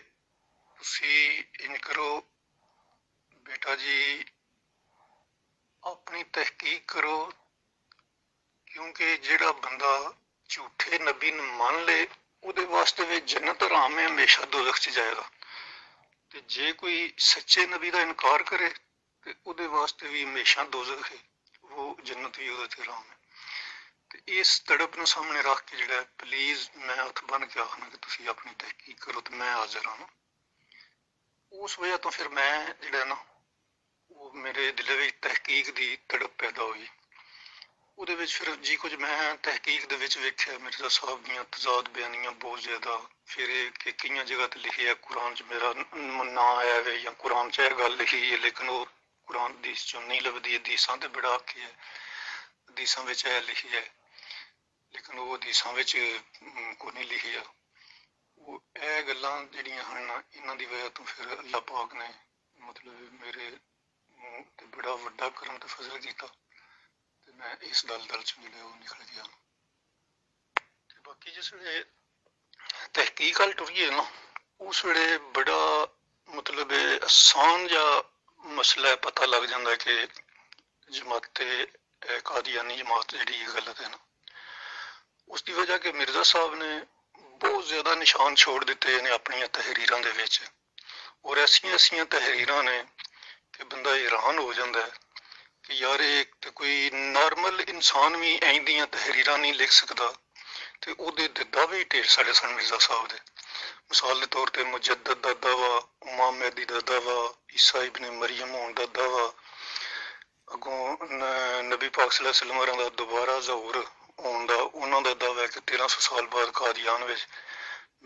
ਤੁਸੀਂ ਇੰਝ ਕਰੋ ਬੇਟਾ ਜੀ, ਆਪਣੀ ਤਹਿਕੀਕ ਕਰੋ, ਕਿਉਂਕਿ ਜਿਹੜਾ ਬੰਦਾ ਝੂਠੇ ਨਬੀ ਨੂੰ ਮੰਨ ਲੇ ਉਹਦੇ ਵਾਸਤੇ ਵੀ ਜੰਨਤ ਹਰਾਮ ਹੈ, ਹਮੇਸ਼ਾ ਦੋਜ਼ਖ 'ਚ ਜਾਏਗਾ, ਤੇ ਜੇ ਕੋਈ ਸੱਚੇ ਨਬੀ ਦਾ ਇਨਕਾਰ ਕਰੇ ਤੇ ਉਹਦੇ ਵਾਸਤੇ ਵੀ ਹਮੇਸ਼ਾ ਦੋਜ਼ਖ ਹੈ, ਉਹ ਜੰਨਤ ਵੀ ਉਹਦੇ ਤੇ ਹਰਾਮ ਹੈ। ਤੇ ਇਸ ਤੜਪ ਨੂੰ ਸਾਹਮਣੇ ਰੱਖ ਕੇ ਜਿਹੜਾ ਪਲੀਜ਼ ਮੈਂ ਹੱਥ ਬੰਨ ਕੇ ਆਖਣਾ ਕਿ ਤੁਸੀਂ ਆਪਣੀ ਤਹਿਕੀਕ ਕਰੋ ਤੇ ਮੈਂ ਹਾਜ਼ਰ ਹਾਂ। ਉਸ ਵਜ੍ਹਾ ਤੋਂ ਫਿਰ ਮੈਂ ਜਿਹੜਾ ਨਾ, ਉਹ ਮੇਰੇ ਦਿਲ ਵਿੱਚ ਤਹਿਕੀਕ ਦੀ ਤੜਪ ਪੈਦਾ ਹੋਈ। ਉਹਦੇ ਵਿੱਚ ਫਿਰ ਜੀ ਕੁਝ ਮੈਂ ਤਹਿਕੀਕ ਦੇ ਵਿੱਚ ਵੇਖਿਆ ਮਿਰਜ਼ਾ ਸਾਹਿਬ ਦੀਆਂ ਤਜ਼ਾਦ ਬਿਆਨੀਆਂ ਬਹੁਤ ਜ਼ਿਆਦਾ, ਫਿਰ ਇਹ ਕਿ ਕਈਆਂ ਜਗ੍ਹਾ ਤੇ ਲਿਖਿਆ ਕੁਰਾਨ 'ਚ ਮੇਰਾ ਨਾਂ ਆਇਆ ਵੇ ਜਾਂ ਕੁਰਾਨ 'ਚ ਇਹ ਗੱਲ ਲਿਖੀ ਹੈ, ਲੇਕਿਨ ਉਹ ਕੁਰਾਨ ਹਦੀਸ 'ਚੋਂ ਨਹੀਂ ਲੱਭਦੀ, ਹਦੀਸਾਂ ਤੇ ਬੜਾ ਆਖੀ ਹੈ, ਹਦੀਸਾਂ ਵਿੱਚ ਇਹ ਲਿਖੀ ਹੈ, ਲੇਕਿਨ ਉਹ ਹਦੀਸਾਂ ਵਿੱਚ ਕੋਈ ਨਹੀਂ ਲਿਖੀ ਆ। ਉਹ ਇਹ ਗੱਲਾਂ ਜਿਹੜੀਆਂ ਹਨ ਇਹਨਾਂ ਦੀ ਵਜ੍ਹਾ ਤੋਂ ਫਿਰ ਅੱਲਾਹ ਪਾਕ ਨੇ ਮਤਲਬ ਮੇਰੇ ਤੇ ਬੜਾ ਵੱਡਾ ਕਰਮ ਤੇ ਫਜ਼ਲ ਕੀਤਾ, ਤੇ ਮੈਂ ਇਸ ਦਲਦਲ 'ਚ ਜਿਹੜੇ ਉਹ ਨਿਕਲ ਗਿਆ। ਤੇ ਬਾਕੀ ਜਿਸ ਵੇਲੇ ਤਹਿਕੀਕ ਵੱਲ ਟੁਰੀਏ ਨਾ, ਉਸ ਵੇਲੇ ਬੜਾ ਮਤਲਬ ਆਸਾਨ ਜਿਹਾ ਮਸਲਾ ਪਤਾ ਲੱਗ ਜਾਂਦਾ ਕਿ ਜਮਾਤੇ ਕਾਦੀਆਨੀ ਜਮਾਤ ਜਿਹੜੀ ਇਹ ਗਲਤ ਹੈ ਨਾ। ਉਸ ਦੀ ਵਜ੍ਹਾ ਕਿ ਮਿਰਜ਼ਾ ਸਾਹਿਬ ਨੇ ਬਹੁਤ ਜ਼ਿਆਦਾ ਨਿਸ਼ਾਨ ਛੋੜ ਦਿੱਤੇ ਨੇ ਆਪਣੀਆਂ ਤਹਿਰੀਰਾਂ ਦੇ ਵਿੱਚ, ਔਰ ਐਸੀਆਂ ਐਸੀਆਂ ਤਹਿਰੀਰਾਂ ਨੇ ਕਿ ਬੰਦਾ ਹੈਰਾਨ ਹੋ ਜਾਂਦਾ ਹੈ ਕਿ ਯਾਰ ਇਹ ਤੇ ਕੋਈ ਨਾਰਮਲ ਇਨਸਾਨ ਵੀ ਇੰਝ ਦੀਆਂ ਤਹਿਰੀਰਾਂ ਨਹੀਂ ਲਿਖ ਸਕਦਾ, ਤੇ ਉਹਦੇ ਦਾਅਵੇ ਢੇਰ ਸਾਡੇ ਸਨ ਮਿਰਜ਼ਾ ਸਾਹਿਬ ਦੇ। ਮਿਸਾਲ ਦੇ ਤੌਰ ਤੇ ਮੁਜੱਦਦ ਦਾ ਦਾਵਾ, ਇਮਾਮ ਮਹਿਦੀ ਦਾ ਦਾਵਾ, ਈਸਾ ਇਬਨ ਮਰੀਮ ਹੋਣ ਦਾ ਦਾਵਾ, ਅੱਗੋਂ ਨਬੀ ਪਾਕ ਸੱਲੱਲਾਹੁ ਅਲੈਹਿ ਵਸੱਲਮ ਦਾ ਦੁਬਾਰਾ ਜ਼ਹੂਰ ਹੋਣ ਦਾ ਉਹਨਾਂ ਦਾ ਦਾਵਾ ਹੈ ਕਿ 1300 ਸਾਲ ਬਾਅਦ ਕਾਦੀਆਨ ਵਿੱਚ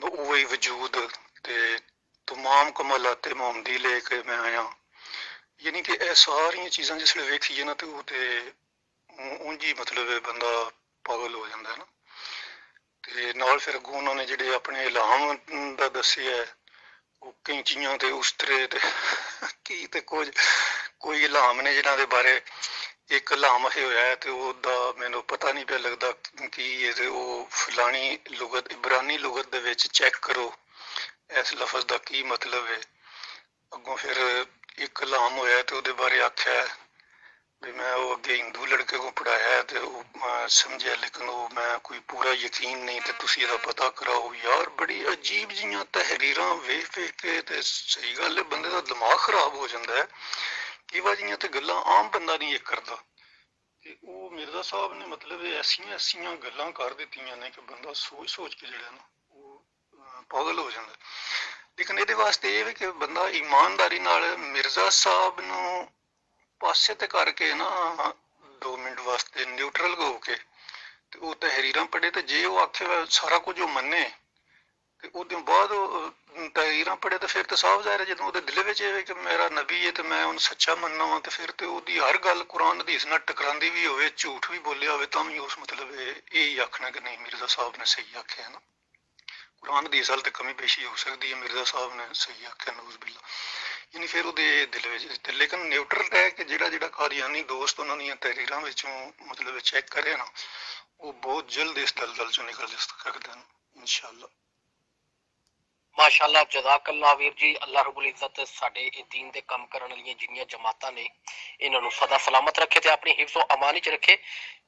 ਉਹ ਹੀ ਵਜੂਦ ਤੇ ਤਮਾਮ ਕਮਾਲਾਤੇ ਮੁਹੰਮਦੀ ਲੈ ਕੇ ਮੈਂ ਆਇਆ। ਯਾਨੀ ਕਿ ਇਹ ਸਾਰੀਆਂ ਚੀਜ਼ਾਂ ਜਿਸ ਵੇਲੇ ਵੇਖੀਏ ਨਾ ਤੇ ਉਹ ਤੇ ਉਂਝ ਹੀ ਮਤਲਬ ਬੰਦਾ ਪਾਗਲ ਹੋ ਜਾਂਦਾ ਹੈ ਨਾ। ਤੇ ਨਾਲ ਫਿਰ ਅੱਗੋਂ ਉਹਨਾਂ ਨੇ ਜਿਹੜੇ ਆਪਣੇ ਇਲਹਾਮ ਦਾ ਦੱਸਿਆ, ਉਹ ਕੈਂਚੀਆਂ ਤੇ ਉਸਤਰੇ ਤੇ ਕੀ ਤੇ ਕੁਝ ਕੋਈ ਇਲਹਾਮ ਨੇ ਜਿਹਨਾਂ ਦੇ ਬਾਰੇ ਇੱਕ ਇਲਹਾਮ ਇਹ ਹੋਇਆ ਤੇ ਉਹਦਾ ਮੈਨੂੰ ਪਤਾ ਨਹੀਂ ਪਿਆ ਲੱਗਦਾ ਕੀ ਇਹ ਤੇ ਉਹ ਫਲਾਣੀ ਲੁਗਤ ਇਬਰਾਨੀ ਲੁਗਤ ਦੇ ਵਿੱਚ ਚੈੱਕ ਕਰੋ ਇਸ ਲਫ਼ਜ਼ ਦਾ ਕੀ ਮਤਲਬ ਹੈ। ਅੱਗੋਂ ਫਿਰ ਇੱਕ ਇਲਹਾਮ ਹੋਇਆ ਤੇ ਉਹਦੇ ਬਾਰੇ ਆਖਿਆ ਵੀ ਮੈਂ ਉਹ ਅੱਗੇ ਹਿੰਦੂ ਲੜਕੇ ਕੋਲ ਪੜ੍ਹਾਇਆ ਤੇ ਉਹ ਸਮਝਿਆ, ਲੇਕਿਨ ਉਹ ਮੈਂ ਕੋਈ ਪੂਰਾ ਯਕੀਨ ਨਹੀਂ ਤੇ ਤੁਸੀਂ ਇਹਦਾ ਪਤਾ ਕਰਾਓ। ਯਾਰ ਬੜੀ ਅਜੀਬ ਜਿਹੀਆਂ ਤਹਿਰੀਰਾਂ ਵੇਖ ਵੇਖ ਕੇ ਤੇ ਸਹੀ ਗੱਲ ਹੈ ਬੰਦੇ ਦਾ ਦਿਮਾਗ ਖਰਾਬ ਹੋ ਜਾਂਦਾ ਹੈ। ਕਈ ਜਿਹੀਆਂ ਤੇ ਗੱਲਾਂ ਆਮ ਬੰਦਾ ਨਹੀਂ ਇੱਕ ਕਰਦਾ, ਤੇ ਉਹ ਮਿਰਜ਼ਾ ਸਾਹਿਬ ਨੇ ਮਤਲਬ ਐਸੀਆਂ ਐਸੀਆਂ ਗੱਲਾਂ ਕਰ ਦਿੱਤੀਆਂ ਨੇ ਕਿ ਬੰਦਾ ਸੋਚ ਸੋਚ ਕੇ ਜਿਹੜਾ ਨਾ ਉਹ ਪਾਗਲ ਹੋ ਜਾਂਦਾ। ਲੇਕਿਨ ਇਹਦੇ ਵਾਸਤੇ ਇਹ ਵੀ ਕਿ ਬੰਦਾ ਇਮਾਨਦਾਰੀ ਨਾਲ ਮਿਰਜ਼ਾ ਸਾਹਿਬ ਨੂੰ ਪਾਸੇ ਤੇ ਕਰਕੇ ਨਾ 2 ਮਿੰਟ ਵਾਸਤੇ ਨਿਊਟਰਲ ਹੋ ਕੇ ਤੇ ਉਹ ਤਹਿਰੀਰਾਂ ਪੜ੍ਹੇ, ਤੇ ਜੇ ਉਹ ਆਖੇ ਸਾਰਾ ਕੁਝ ਉਹ ਮੰਨੇ ਤੇ ਉਹਦੇ ਬਾਅਦ ਤਹਿਰੀਰਾਂ ਪੜ੍ਹੇ ਤੇ ਫਿਰ ਤਾਂ ਸਾਫ਼ ਜ਼ਾਹਿਰ ਹੈ ਜਦੋਂ ਉਹਦੇ ਦਿਲ ਵਿੱਚ ਇਹ ਕਿ ਮੇਰਾ ਨਬੀ ਹੈ ਤੇ ਮੈਂ ਉਹਨੂੰ ਸੱਚਾ ਮੰਨਣਾ ਵਾਂ, ਤੇ ਫਿਰ ਤੇ ਉਹਦੀ ਹਰ ਗੱਲ ਕੁਰਾਨ ਹਦੀਸ ਨਾਲ ਟਕਰਾਉਂਦੀ ਵੀ ਹੋਵੇ, ਝੂਠ ਵੀ ਬੋਲਿਆ ਹੋਵੇ, ਤਾਂ ਵੀ ਉਸ ਮਤਲਬ ਇਹ ਹੀ ਆਖਣਾ ਕਿ ਨਹੀਂ ਮਿਰਜ਼ਾ ਸਾਹਿਬ ਨੇ ਸਹੀ ਆਖਿਆ ਨਾ। ਕੁਰਾਨ ਹਦੀਸ ਵੱਲ ਤੇ ਕਮੀ ਪੇਸ਼ੀ ਹੋ ਸਕਦੀ ਹੈ, ਮਿਰਜ਼ਾ ਸਾਹਿਬ ਨੇ ਸਹੀ ਆਖਿਆ ਨਊਜ਼ ਬਿੱਲਾ, ਯਾਨੀ ਫਿਰ ਉਹਦੇ ਦਿਲ ਵਿੱਚ। ਲੇਕਿਨ ਨਿਊਟਰਲ ਰਹਿ ਕੇ ਜਿਹੜਾ ਕਾਦੀਆਨੀ ਦੋਸਤ ਉਹਨਾਂ ਦੀਆਂ ਤਹਿਰੀਰਾਂ ਵਿੱਚੋਂ ਮਤਲਬ ਚੈੱਕ ਕਰੇ ਨਾ, ਉਹ ਬਹੁਤ ਜਲਦ ਇਸ ਦਲਦਲ ਚੋਂ ਨਿਕਲ ਸਕਦਾ ਇਨਸ਼ਾਅੱਲਾ। ਮਾਸ਼ਾਅੱਲਾ, ਜਜ਼ਾਕੱਲਾ ਵੀਰ ਜੀ। ਅੱਲਾਹ ਰਬੁਲ ਇੱਜ਼ਤ ਸਾਡੇ ਇਹ ਦੀਨ ਦੇ ਕੰਮ ਕਰਨ ਵਾਲੀਆਂ ਜਿੰਨੀਆਂ ਜਮਾਤਾਂ ਨੇ ਇਹਨਾਂ ਨੂੰ ਸਦਾ ਸਲਾਮਤ ਰੱਖੇ ਤੇ ਆਪਣੀ ਹਿਫਜ਼ੋ ਅਮਾਨ ਵਿੱਚ ਰੱਖੇ।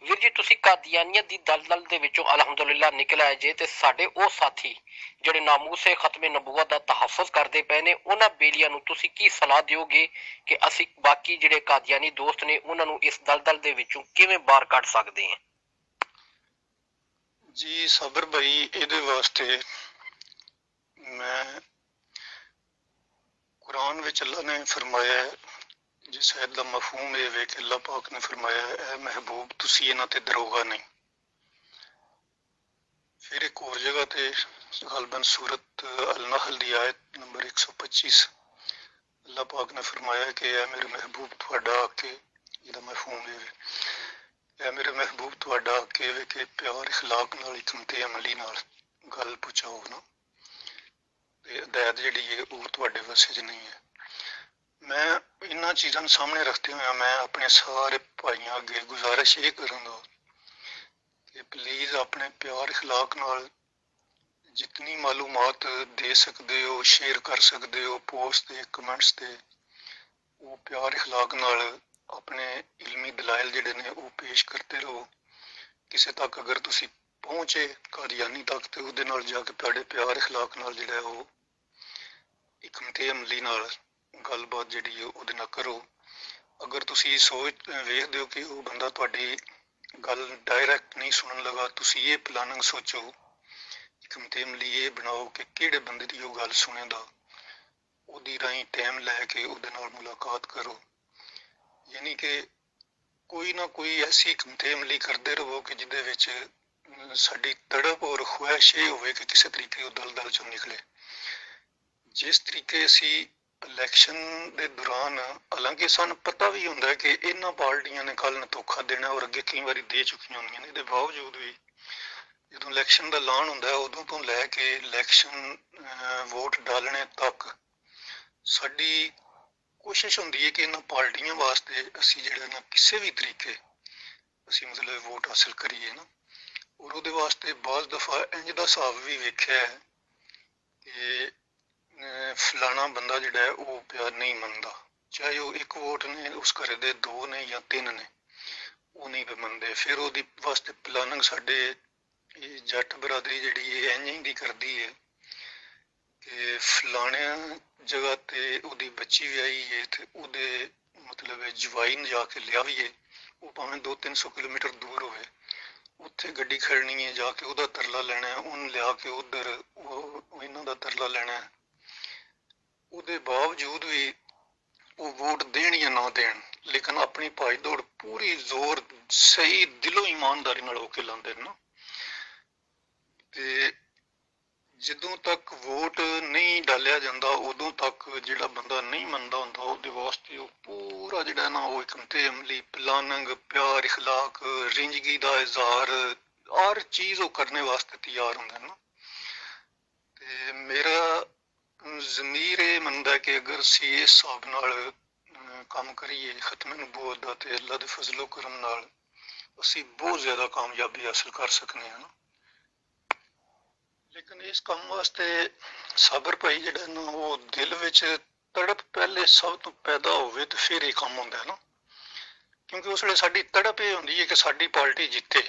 ਵੀਰ ਜੀ, ਤੁਸੀਂ ਕਾਦੀਆਨੀਅਤ ਦੀ ਦਲਦਲ ਦੇ ਵਿੱਚੋਂ ਅਲਹਮਦੁਲਿਲਾ ਨਿਕਲ ਆਏ ਜੇ, ਤੇ ਸਾਡੇ ਉਹ ਸਾਥੀ ਜਿਹੜੇ ਨਾਮੂਸੇ ਖਤਮੇ ਨਬੂਵਤ ਦਾ ਤਹਫੁਜ਼ ਕਰਦੇ ਪਏ ਨੇ, ਉਹਨਾਂ ਬੇਲੀਆਂ ਨੂੰ ਤੁਸੀਂ ਕੀ ਸਲਾਹ ਦਿਓਗੇ ਕਿ ਅਸੀਂ ਬਾਕੀ ਜਿਹੜੇ ਕਾਦੀਆਨੀ ਦੋਸਤ ਨੇ ਉਹਨਾਂ ਨੂੰ ਇਸ ਦਲਦਲ ਦੇ ਵਿੱਚੋਂ ਕਿਵੇਂ ਬਾਹਰ ਕੱਢ ਸਕਦੇ ਹਾਂ? ਜੀ ਸਬਰ ਭਾਈ, ਇਹਦੇ ਵਾਸਤੇ ਮੈਂ ਕੁਰਾਨ ਵਿੱਚ ਅੱਲਾ ਨੇ ਫਰਮਾਇਆ ਹੈ, ਜਿਸ ਐਤ ਦਾ ਮਫਹੂਮ ਇਹ ਵੇ ਕਿ ਅੱਲਾ ਪਾਕ ਨੇ ਫਰਮਾਇਆ ਹੈ, ਐ ਮਹਿਬੂਬ ਤੁਸੀਂ ਇਹਨਾਂ ਤੇ ਦਰੋਗਾ ਨਹੀਂ। ਫਿਰ ਇੱਕ ਹੋਰ ਜਗ੍ਹਾ ਤੇ ਗਲਬਨ ਸੂਰਤ ਅਲ-ਨਹਲ ਦੀ ਆਇਤ ਨੰਬਰ 125 ਅੱਲਾ ਪਾਕ ਨੇ ਫਰਮਾਇਆ ਕਿ ਐ ਮੇਰੇ ਮਹਿਬੂਬ ਤੁਹਾਡਾ ਹੱਕ ਹੈ, ਇਹਦਾ ਮਫਹੂਮ ਇਹ ਵੇ, ਐ ਮੇਰੇ ਮਹਿਬੂਬ ਤੁਹਾਡਾ ਹੱਕ ਇਹ ਵੇ ਕਿ ਪਿਆਰ ਇਖਲਾਕ ਨਾਲ ਹਕਮਤ ਅਮਲੀ ਨਾਲ ਗੱਲ ਪਹੁੰਚਾਓ ਨਾ, ਤੇ ਹਦਾਇਤ ਜਿਹੜੀ ਹੈ ਉਹ ਤੁਹਾਡੇ ਵਸੇ 'ਚ ਨਹੀਂ ਹੈ। ਮੈਂ ਇਹਨਾਂ ਚੀਜ਼ਾਂ ਨੂੰ ਸਾਹਮਣੇ ਰੱਖਦੇ ਹੋਇਆ ਮੈਂ ਆਪਣੇ ਸਾਰੇ ਭਾਈਆਂ ਅੱਗੇ ਗੁਜ਼ਾਰਿਸ਼ ਇਹ ਕਰਾਂਗਾ ਕਿ ਪਲੀਜ਼ ਆਪਣੇ ਪਿਆਰ ਇਖਲਾਕ ਨਾਲ ਜਿਤਨੀ ਮਾਲੂਮਾਤ ਦੇ ਸਕਦੇ ਹੋ, ਸ਼ੇਅਰ ਕਰ ਸਕਦੇ ਹੋ ਪੋਸਟ ਤੇ ਕਮੈਂਟਸ ਤੇ, ਉਹ ਪਿਆਰ ਇਖਲਾਕ ਨਾਲ ਆਪਣੇ ਇਲਮੀ ਦਲਾਇਲ ਜਿਹੜੇ ਨੇ ਉਹ ਪੇਸ਼ ਕਰਦੇ ਰਹੋ। ਕਿਸੇ ਤੱਕ ਅਗਰ ਤੁਸੀਂ ਪਹੁੰਚੇ ਕਾਦੀਆਨੀ ਤੱਕ ਤੇ ਉਹਦੇ ਨਾਲ ਜਾ ਕੇ ਤੁਹਾਡੇ ਪਿਆਰ ਇਖਲਾਕ ਨਾਲ ਜਿਹੜਾ ਉਹ ਹਕਮਤ ਅਮਲੀ ਨਾਲ ਗੱਲਬਾਤ ਜਿਹੜੀ ਹੈ ਉਹਦੇ ਨਾਲ ਕਰੋ। ਅਗਰ ਤੁਸੀਂ ਸੋਚ ਵੇਖਦੇ ਹੋ ਕਿ ਉਹ ਬੰਦਾ ਤੁਹਾਡੀ ਗੱਲ ਡਾਇਰੈਕਟ ਨਹੀਂ ਸੁਣਨ ਲੱਗਾ, ਤੁਸੀਂ ਇਹ ਪਲਾਨਿੰਗ ਸੋਚੋ, ਹਕਮਤ ਅਮਲੀ ਇਹ ਬਣਾਓ ਕਿ ਕਿਹੜੇ ਬੰਦੇ ਦੀ ਉਹ ਗੱਲ ਸੁਣੇਗਾ, ਉਹਦੀ ਰਾਹੀਂ ਟਾਈਮ ਲੈ ਕੇ ਉਹਦੇ ਨਾਲ ਮੁਲਾਕਾਤ ਕਰੋ। ਯਾਨੀ ਕਿ ਕੋਈ ਨਾ ਕੋਈ ਐਸੀ ਹਕਮਤ ਅਮਲੀ ਕਰਦੇ ਰਹੋ ਕਿ ਜਿਹਦੇ ਵਿੱਚ ਸਾਡੀ ਤੜਪ ਔਰ ਖੁਆਇਸ਼ ਇਹ ਹੋਵੇ ਕਿ ਕਿਸੇ ਤਰੀਕੇ ਉਹ ਦਲਦਲ ਚੋਂ ਨਿਕਲੇ। ਜਿਸ ਤਰੀਕੇ ਅਸੀਂ ਇਲੈਕਸ਼ਨ ਦੇ ਦੌਰਾਨ, ਹਾਲਾਂਕਿ ਸਾਨੂੰ ਪਤਾ ਵੀ ਹੁੰਦਾ ਹੈ ਕਿ ਇਹਨਾਂ ਪਾਰਟੀਆਂ ਨੇ ਕੱਲ੍ਹ ਨੂੰ ਧੋਖਾ ਦੇਣਾ ਔਰ ਅੱਗੇ ਕਈ ਵਾਰੀ ਦੇ ਚੁੱਕੀਆਂ ਹੁੰਦੀਆਂ ਨੇ, ਇਹਦੇ ਬਾਵਜੂਦ ਵੀ ਜਦੋਂ ਇਲੈਕਸ਼ਨ ਦਾ ਐਲਾਨ ਹੁੰਦਾ ਹੈ ਉਦੋਂ ਤੋਂ ਲੈ ਕੇ ਇਲੈਕਸ਼ਨ ਵੋਟ ਡਾਲਣੇ ਤੱਕ ਸਾਡੀ ਕੋਸ਼ਿਸ਼ ਹੁੰਦੀ ਹੈ ਕਿ ਇਹਨਾਂ ਪਾਰਟੀਆਂ ਵਾਸਤੇ ਅਸੀਂ ਜਿਹੜਾ ਨਾ ਕਿਸੇ ਵੀ ਤਰੀਕੇ ਅਸੀਂ ਮਤਲਬ ਵੋਟ ਹਾਸਲ ਕਰੀਏ ਨਾ। ਔਰ ਉਹਦੇ ਵਾਸਤੇ ਬਾਜ਼ ਦਫਾ ਇੰਜ ਦਾ ਹਿਸਾਬ ਵੀ ਵੇਖਿਆ ਹੈ ਕਿ ਫਲਾਣਾ ਬੰਦਾ ਜਿਹੜਾ ਹੈ ਉਹ ਪਿਆਰ ਨਹੀਂ ਮੰਨਦਾ, ਚਾਹੇ ਉਹ ਇੱਕ ਵੋਟ ਨੇ ਉਸ ਘਰੇ ਦੇ ਦੋ ਨੇ ਜਾਂ ਤਿੰਨ ਨੇ, ਉਹ ਨਹੀਂ ਵੀ ਮੰਨਦੇ। ਫਿਰ ਉਹਦੀ ਵਾਸਤੇ ਪਲਾਨਿੰਗ ਸਾਡੇ ਇਹ ਜੱਟ ਬਰਾਦਰੀ ਜਿਹੜੀ ਇਹ ਇੰਝ ਦੀ ਕਰਦੀ ਹੈ ਕਿ ਫਲਾਣੇ ਜਗ੍ਹਾ ਤੇ ਉਹਦੀ ਬੱਚੀ ਵਿਆਹੀ ਹੈ ਤੇ ਉਹਦੇ ਮਤਲਬ ਜਵਾਈ ਨੂੰ ਜਾ ਕੇ ਲਿਆਵੀਏ, ਉਹ ਭਾਵੇਂ 200-300 ਕਿਲੋਮੀਟਰ ਦੂਰ ਹੋਵੇ, ਉੱਥੇ ਗੱਡੀ ਖੜਨੀ ਹੈ, ਜਾ ਕੇ ਉਹਦਾ ਤਰਲਾ ਲੈਣਾ ਹੈ, ਉਹਨੂੰ ਲਿਆ ਕੇ ਉਧਰ ਉਹ ਇਹਨਾਂ ਦਾ ਤਰਲਾ ਲੈਣਾ ਹੈ। ਉਹਦੇ ਬਾਵਜੂਦ ਵੀ ਉਹ ਵੋਟ ਦੇਣ ਜਾਂ ਨਾ ਦੇਣ, ਲੇਕਿਨ ਆਪਣੀ ਭਾਈ ਦੌੜ ਪੂਰੀ ਜ਼ੋਰ ਸਹੀ ਦਿਲੋਂ ਇਮਾਨਦਾਰੀ ਨਾਲ ਹੋ ਕੇ ਲਾਉਂਦੇ ਨੇ ਨਾ। ਤੇ ਜਦੋਂ ਤੱਕ ਵੋਟ ਨਹੀਂ ਡਾਲਿਆ ਜਾਂਦਾ ਉਦੋਂ ਤੱਕ ਜਿਹੜਾ ਬੰਦਾ ਨਹੀਂ ਮੰਨਦਾ ਹੁੰਦਾ ਉਹਦੇ ਵਾਸਤੇ ਉਹ ਪੂਰਾ ਜਿਹੜਾ ਨਾ ਉਹ ਹਕਮਤ ਅਮਲੀ ਪਲਾਨਿੰਗ, ਪਿਆਰ ਇਖਲਾਕ, ਰਿੰਜਗੀ ਦਾ ਇਜ਼ਹਾਰ, ਹਰ ਚੀਜ਼ ਉਹ ਕਰਨੇ ਵਾਸਤੇ ਤਿਆਰ ਹੁੰਦੇ ਨੇ ਨਾ। ਤੇ ਮੇਰਾ ਜ਼ਮੀਰ ਇਹ ਮੰਨਦਾ ਕਿ ਅਗਰ ਅਸੀਂ ਇਸ ਹਿਸਾਬ ਨਾਲ ਕੰਮ ਕਰੀਏ ਖਤਮ ਨਬੂਵਤ ਦਾ, ਤੇ ਅੱਲਾ ਦੇ ਫਜ਼ਲੋ ਕਰਮ ਨਾਲ ਅਸੀਂ ਬਹੁਤ ਜ਼ਿਆਦਾ ਕਾਮਯਾਬੀ ਹਾਸਲ ਕਰ ਸਕਦੇ ਹਾਂ। ਲੇਕਿਨ ਇਸ ਕੰਮ ਵਾਸਤੇ ਸਬਰ ਭਾਈ ਜਿਹੜਾ ਨਾ ਉਹ ਦਿਲ ਵਿੱਚ ਤੜਪ ਪਹਿਲੇ ਸਭ ਤੋਂ ਪੈਦਾ ਹੋਵੇ ਤੇ ਫਿਰ ਇਹ ਕੰਮ ਹੁੰਦਾ ਹੈ ਨਾ। ਕਿਉਂਕਿ ਉਸ ਵੇਲੇ ਸਾਡੀ ਤੜਪ ਇਹ ਹੁੰਦੀ ਹੈ ਕਿ ਸਾਡੀ ਪਾਰਟੀ ਜਿੱਤੇ,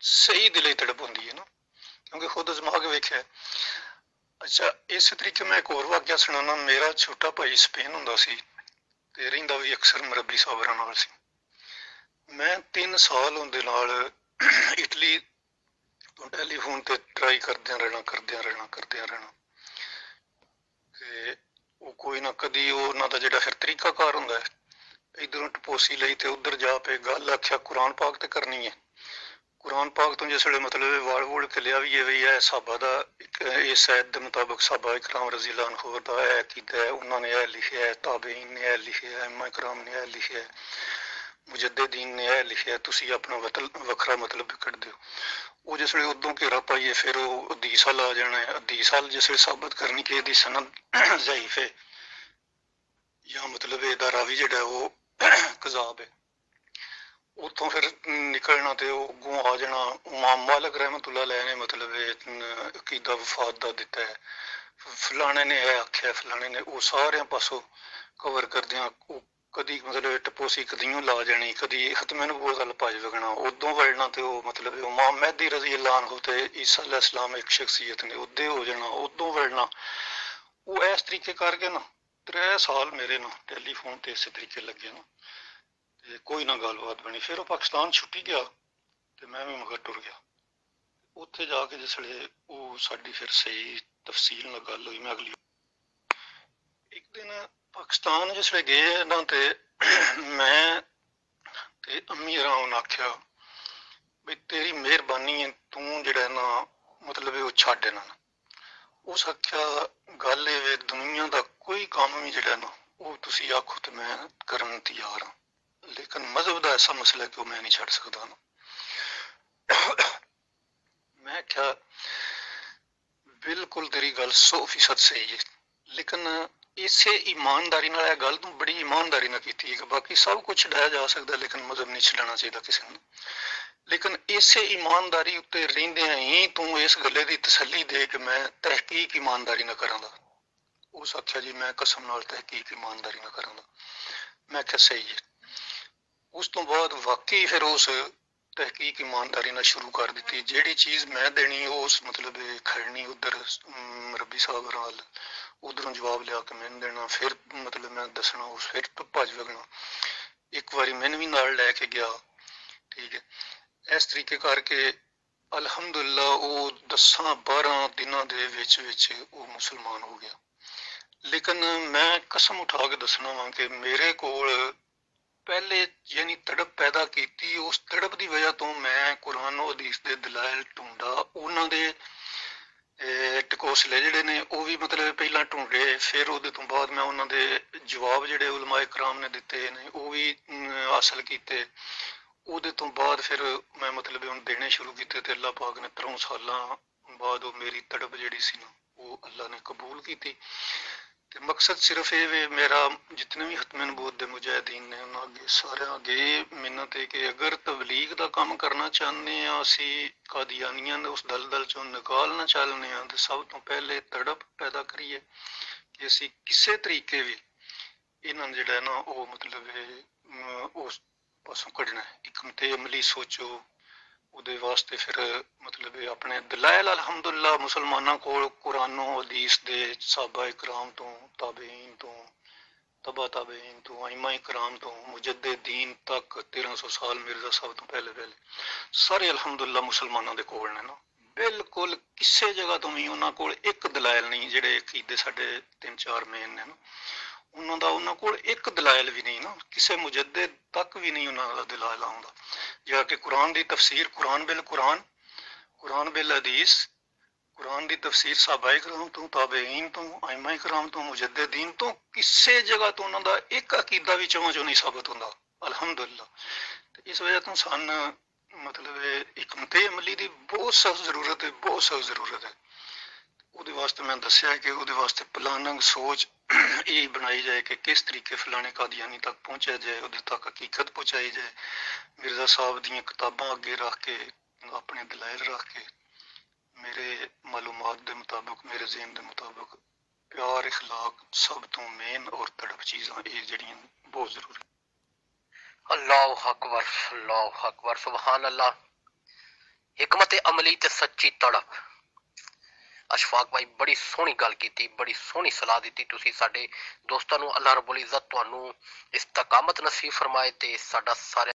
ਸਹੀ ਦਿਲੇ ਤੜਪ ਹੁੰਦੀ ਹੈ ਨਾ, ਕਿਉਂਕਿ ਖੁਦ ਅਜ਼ਮਾ ਕੇ ਵੇਖਿਆ। ਅੱਛਾ, ਇਸ ਤਰੀਕੇ ਮੈਂ ਇੱਕ ਹੋਰ ਵਾਕਿਆ ਸੁਣਾਉਣਾ। ਮੇਰਾ ਛੋਟਾ ਭਾਈ ਸਪੇਨ ਹੁੰਦਾ ਸੀ ਤੇ ਰਹਿੰਦਾ ਵੀ ਅਕਸਰ ਮਰਬੀ ਸਾਬਰਾਂ ਨਾਲ ਸੀ। ਮੈਂ 3 ਸਾਲ ਉਹਦੇ ਨਾਲ ਇਟਲੀ ਤੋਂ ਟੈਲੀਫੋਨ ਤੇ ਟਰਾਈ ਕਰਦਿਆਂ ਰਹਿਣਾ ਤੇ ਉਹ ਕੋਈ ਨਾ ਕਦੀ ਉਹਨਾਂ ਦਾ ਜਿਹੜਾ ਫਿਰ ਤਰੀਕਾਕਾਰ ਹੁੰਦਾ ਹੈ, ਇੱਧਰੋਂ ਟਪੋਸੀ ਲਈ ਤੇ ਉੱਧਰ ਜਾ ਪਏ, ਗੱਲ ਆਖਿਆ ਕੁਰਾਨ ਪਾਕ ਤੇ ਕਰਨੀ ਹੈ। ਕੁਰਾਨ ਪਾਕ ਤੋਂ ਜਿਸ ਵੇਲੇ ਮਤਲਬ ਵਾਲ ਵੂਲ ਕੇ ਲਿਆ ਵੀ ਇਹ ਸਾਹਬਾ ਦਾ ਇਸ ਆਇਤ ਦੇ ਮੁਤਾਬਕ ਸਾਹਬਾ ਇਕਰਾਮ ਰਜ਼ੀ ਅੱਲਾਹੁ ਅਨਹੁ ਦਾ ਇਹ ਕੀਤਾ ਹੈ, ਉਹਨਾਂ ਨੇ ਇਹ ਲਿਖਿਆ ਹੈ, ਤਾਬਈਨ ਨੇ ਇਹ ਲਿਖਿਆ ਹੈ, ਅਇਮਾ ਇਕਰਾਮ ਨੇ ਇਹ ਲਿਖਿਆ ਹੈ, ਮੁਜੱਦਦੀਨ ਨੇ ਇਹ ਲਿਖਿਆ, ਤੁਸੀਂ ਆਪਣਾ ਵੱਖਰਾ ਮਤਲਬ ਕੱਢ ਦਿਓ। ਉਹ ਜਿਸ ਵੇਲੇ ਉਦੋਂ ਘੇਰਾ ਪਾਈਏ ਫਿਰ ਉਹ ਹਦੀਸ ਵੱਲ ਆ ਜਾਣਾ ਹੈ। ਹਦੀਸ ਵੱਲ ਜਿਸ ਵੇਲੇ ਸਾਬਤ ਕਰਨੀ ਕਿ ਇਹਦੀ ਸਨਦ ਜ਼ਈਫ ਹੈ ਜਾਂ ਮਤਲਬ ਇਹਦਾ ਰਾਵੀ ਜਿਹੜਾ ਉਹ ਕਜ਼ਾਬ ਹੈ, ਉੱਥੋਂ ਫਿਰ ਨਿਕਲਣਾ ਤੇ ਉਹ ਅੱਗੋਂ ਆ ਜਾਣਾ। ਇਮਾਮ ਮਾਲਿਕ ਰਹਿਮਤੁल्लाह अलैह ਨੇ ਮਤਲਬ ਇਹ ਅਕੀਦਾ ਵਫਾਤ ਦਾ ਦਿੱਤਾ ਹੈ, फलाने ने यह आख्या, फलाने ने, वो सारे पासों कवर करदियां कदी मतलब टपोसी कदियों ला जानी, कदी खत्मे नबूवत वाल भज वगना, उदों वलना ते वो मतलब इमाम मेहदी रजी अल्लाह अन्हु ते ईसा अलैहिस्सलाम एक शख्सियत ने उदे हो जाना, उदों वलना। वो इस तरीके करके ना 3 साल मेरे ना टेलीफोन ते इस तरीके लगे ना, ते कोई ना गलबात बनी। फिर वो पाकिस्तान छुट्टी गया ते मैं भी मगर टुर गया। उत्थे जाके जिसले वो साडी फिर सही तफसील नाल गल हुई, मैं अगली एक दिन पाकिस्तान जिसले गए ना ते मैं ते अम्मी राम आख्या भी तेरी मेहरबानी है, तू जेड़ा ना मतलब वो छड्ड ना। उस आख्या गल ए दुनिया दा कोई काम भी जेड़ा ना वो तुसी आखो ते मैं करन तैयार हाँ, लेकिन मजहब दा ऐसा मसला है कि मैं नहीं छड्ड सकदा ना। मैं क्या बिल्कुल तेरी गल 100% सही है, लेकिन इसे ईमानदारी नाल गल तू बड़ी ईमानदारी नाल कीती है। बाकी सब कुछ छड्डाया जा सकदा लेकिन मजहब नहीं छड्डना चाहिए किसी ने। लेकिन इसे ईमानदारी उत्ते रहिंदियां ही तू इस गल्ले दी तसल्ली दे कि मैं तहकीक ईमानदारी नाल करांगा। उस आख्या जी मैं कसम नाल तहकीक ईमानदारी नाल करांगा। मैं आख्या सही है। उस तो बाद वाकई फिर उस तहकीक ईमानदारी नाल शुरू कर दी। जेड़ी चीज मैं देनी उस मतलब खड़नी उधर रब्बी साहब नाल उधरों जवाब लिया के मैंने देना, फिर मतलब मैं दसना, उस फिर भज वगना। एक बारी मैंने भी नाल लैके गया, ठीक है। इस तरीके करके अलहमदुलिल्लाह वो 10-12 दिनों दे विच वो मुसलमान हो गया। लेकिन मैं कसम उठा के दसना वा कि मेरे कोल पहले यानी तड़प पैदा की, उस तड़प की वजह तो मैं कुरान हदीस के दलाइल ढूंढा, उन्होंने टकोसले जिहड़े ने वो भी मतलब पहला ढूंढे, फिर उहदे तो बाद मैं उन्होंने जवाब जिहड़े उलमाए कराम ने दिते ने वो भी हासिल किए। उहदे तो बाद फिर मैं मतलब हुण देने शुरू किए ते अल्लाह पाक ने 3 सालां बाद वो मेरी तड़प जिहड़ी सी ना वो अल्लाह ने कबूल की। ते मकसद सिर्फ ये वे मेरा जितने भी खत्मे नबूवत दे मुजाहिदीन ने उन्होंने अगे सारे अगे मिन्नत है कि अगर तबलीग का काम करना चाहते हैं, असी कादियानियां उस दलदल चों निकालना चाहते हैं, तो सब तो पहले तड़प पैदा करिए कि असी किसी तरीके भी इन्होंने जिहड़ा ना वो मतलब उस पासों कढ़ना है। हिकमते अमली सोचो उहदे वास्ते फिर मतलब अपने दलाइल अलहमदुलिल्लाह मुसलमाना कोल कुरानो हदीस दे साहबा इकराम तो ताबेईन तो तबा ताबेईन तो आइमा इकराम तो मुजद्दिदीन तक 1300 साल मिर्जा साहब तो पहले सारे अलहमदुलिल्लाह मुसलमाना दे कोल ने ना। बिल्कुल किसी जगह तो भी उन्होंने कोल एक दलाइल नहीं, जेडे अकीदे साडे 3-4 मेन ने ना उन्होंने कोल एक दलाइल भी नहीं ना, किसी मुजद्दिद तक भी नहीं उन्होंने दलाइल आउंदा। जाके कुरान की तफसीर कुरान बिल कुरान, कुरान बिल हदीस, कुरान की तफसीर साहबा इकराम तो ताबेईन तो आइमा इकराम तो मुजद्दिदीन तो किसी जगह तो उन्होंने एक अकीदा भी चों नहीं साबित होंदा अल्हम्दुलिल्लाह। इस वजह तो सन मतलब हिकमते अमली की बहुत सख्त जरूरत है, बहुत सख्त जरूरत है। ਉਹਦੇ वास्ते मैं दसिया कि ਉਹਦੇ वास्ते प्लानिंग सोच यही बनाई जाए कि किस तरीके फलाने कादियानी तक पहुंचा जाए, ਉਹਦੇ तक हकीकत पहुंचाई जाए। मिर्जा साहब दी किताबां अगे रख के अपने दलाइल रख के मेरे मालूमात के मुताबिक मेरे ज़हन के मुताबिक प्यार इखलाक सब तो मेन और तड़प चीज़ां ये जड़ियां बहुत जरूरी। अल्लाह अकबर, अल्लाह अकबर, सुभान अल्लाह। हिकमत अमली ते सच्ची तड़प। अशफाक भाई बड़ी सोहनी गल की, बड़ी सोहनी सलाह दी तुसी साडे दोस्तां नूं। अल्लाह रब्बुल इज्जत तुहानूं इस्तकामत नसीब फरमाए ते साडा सारे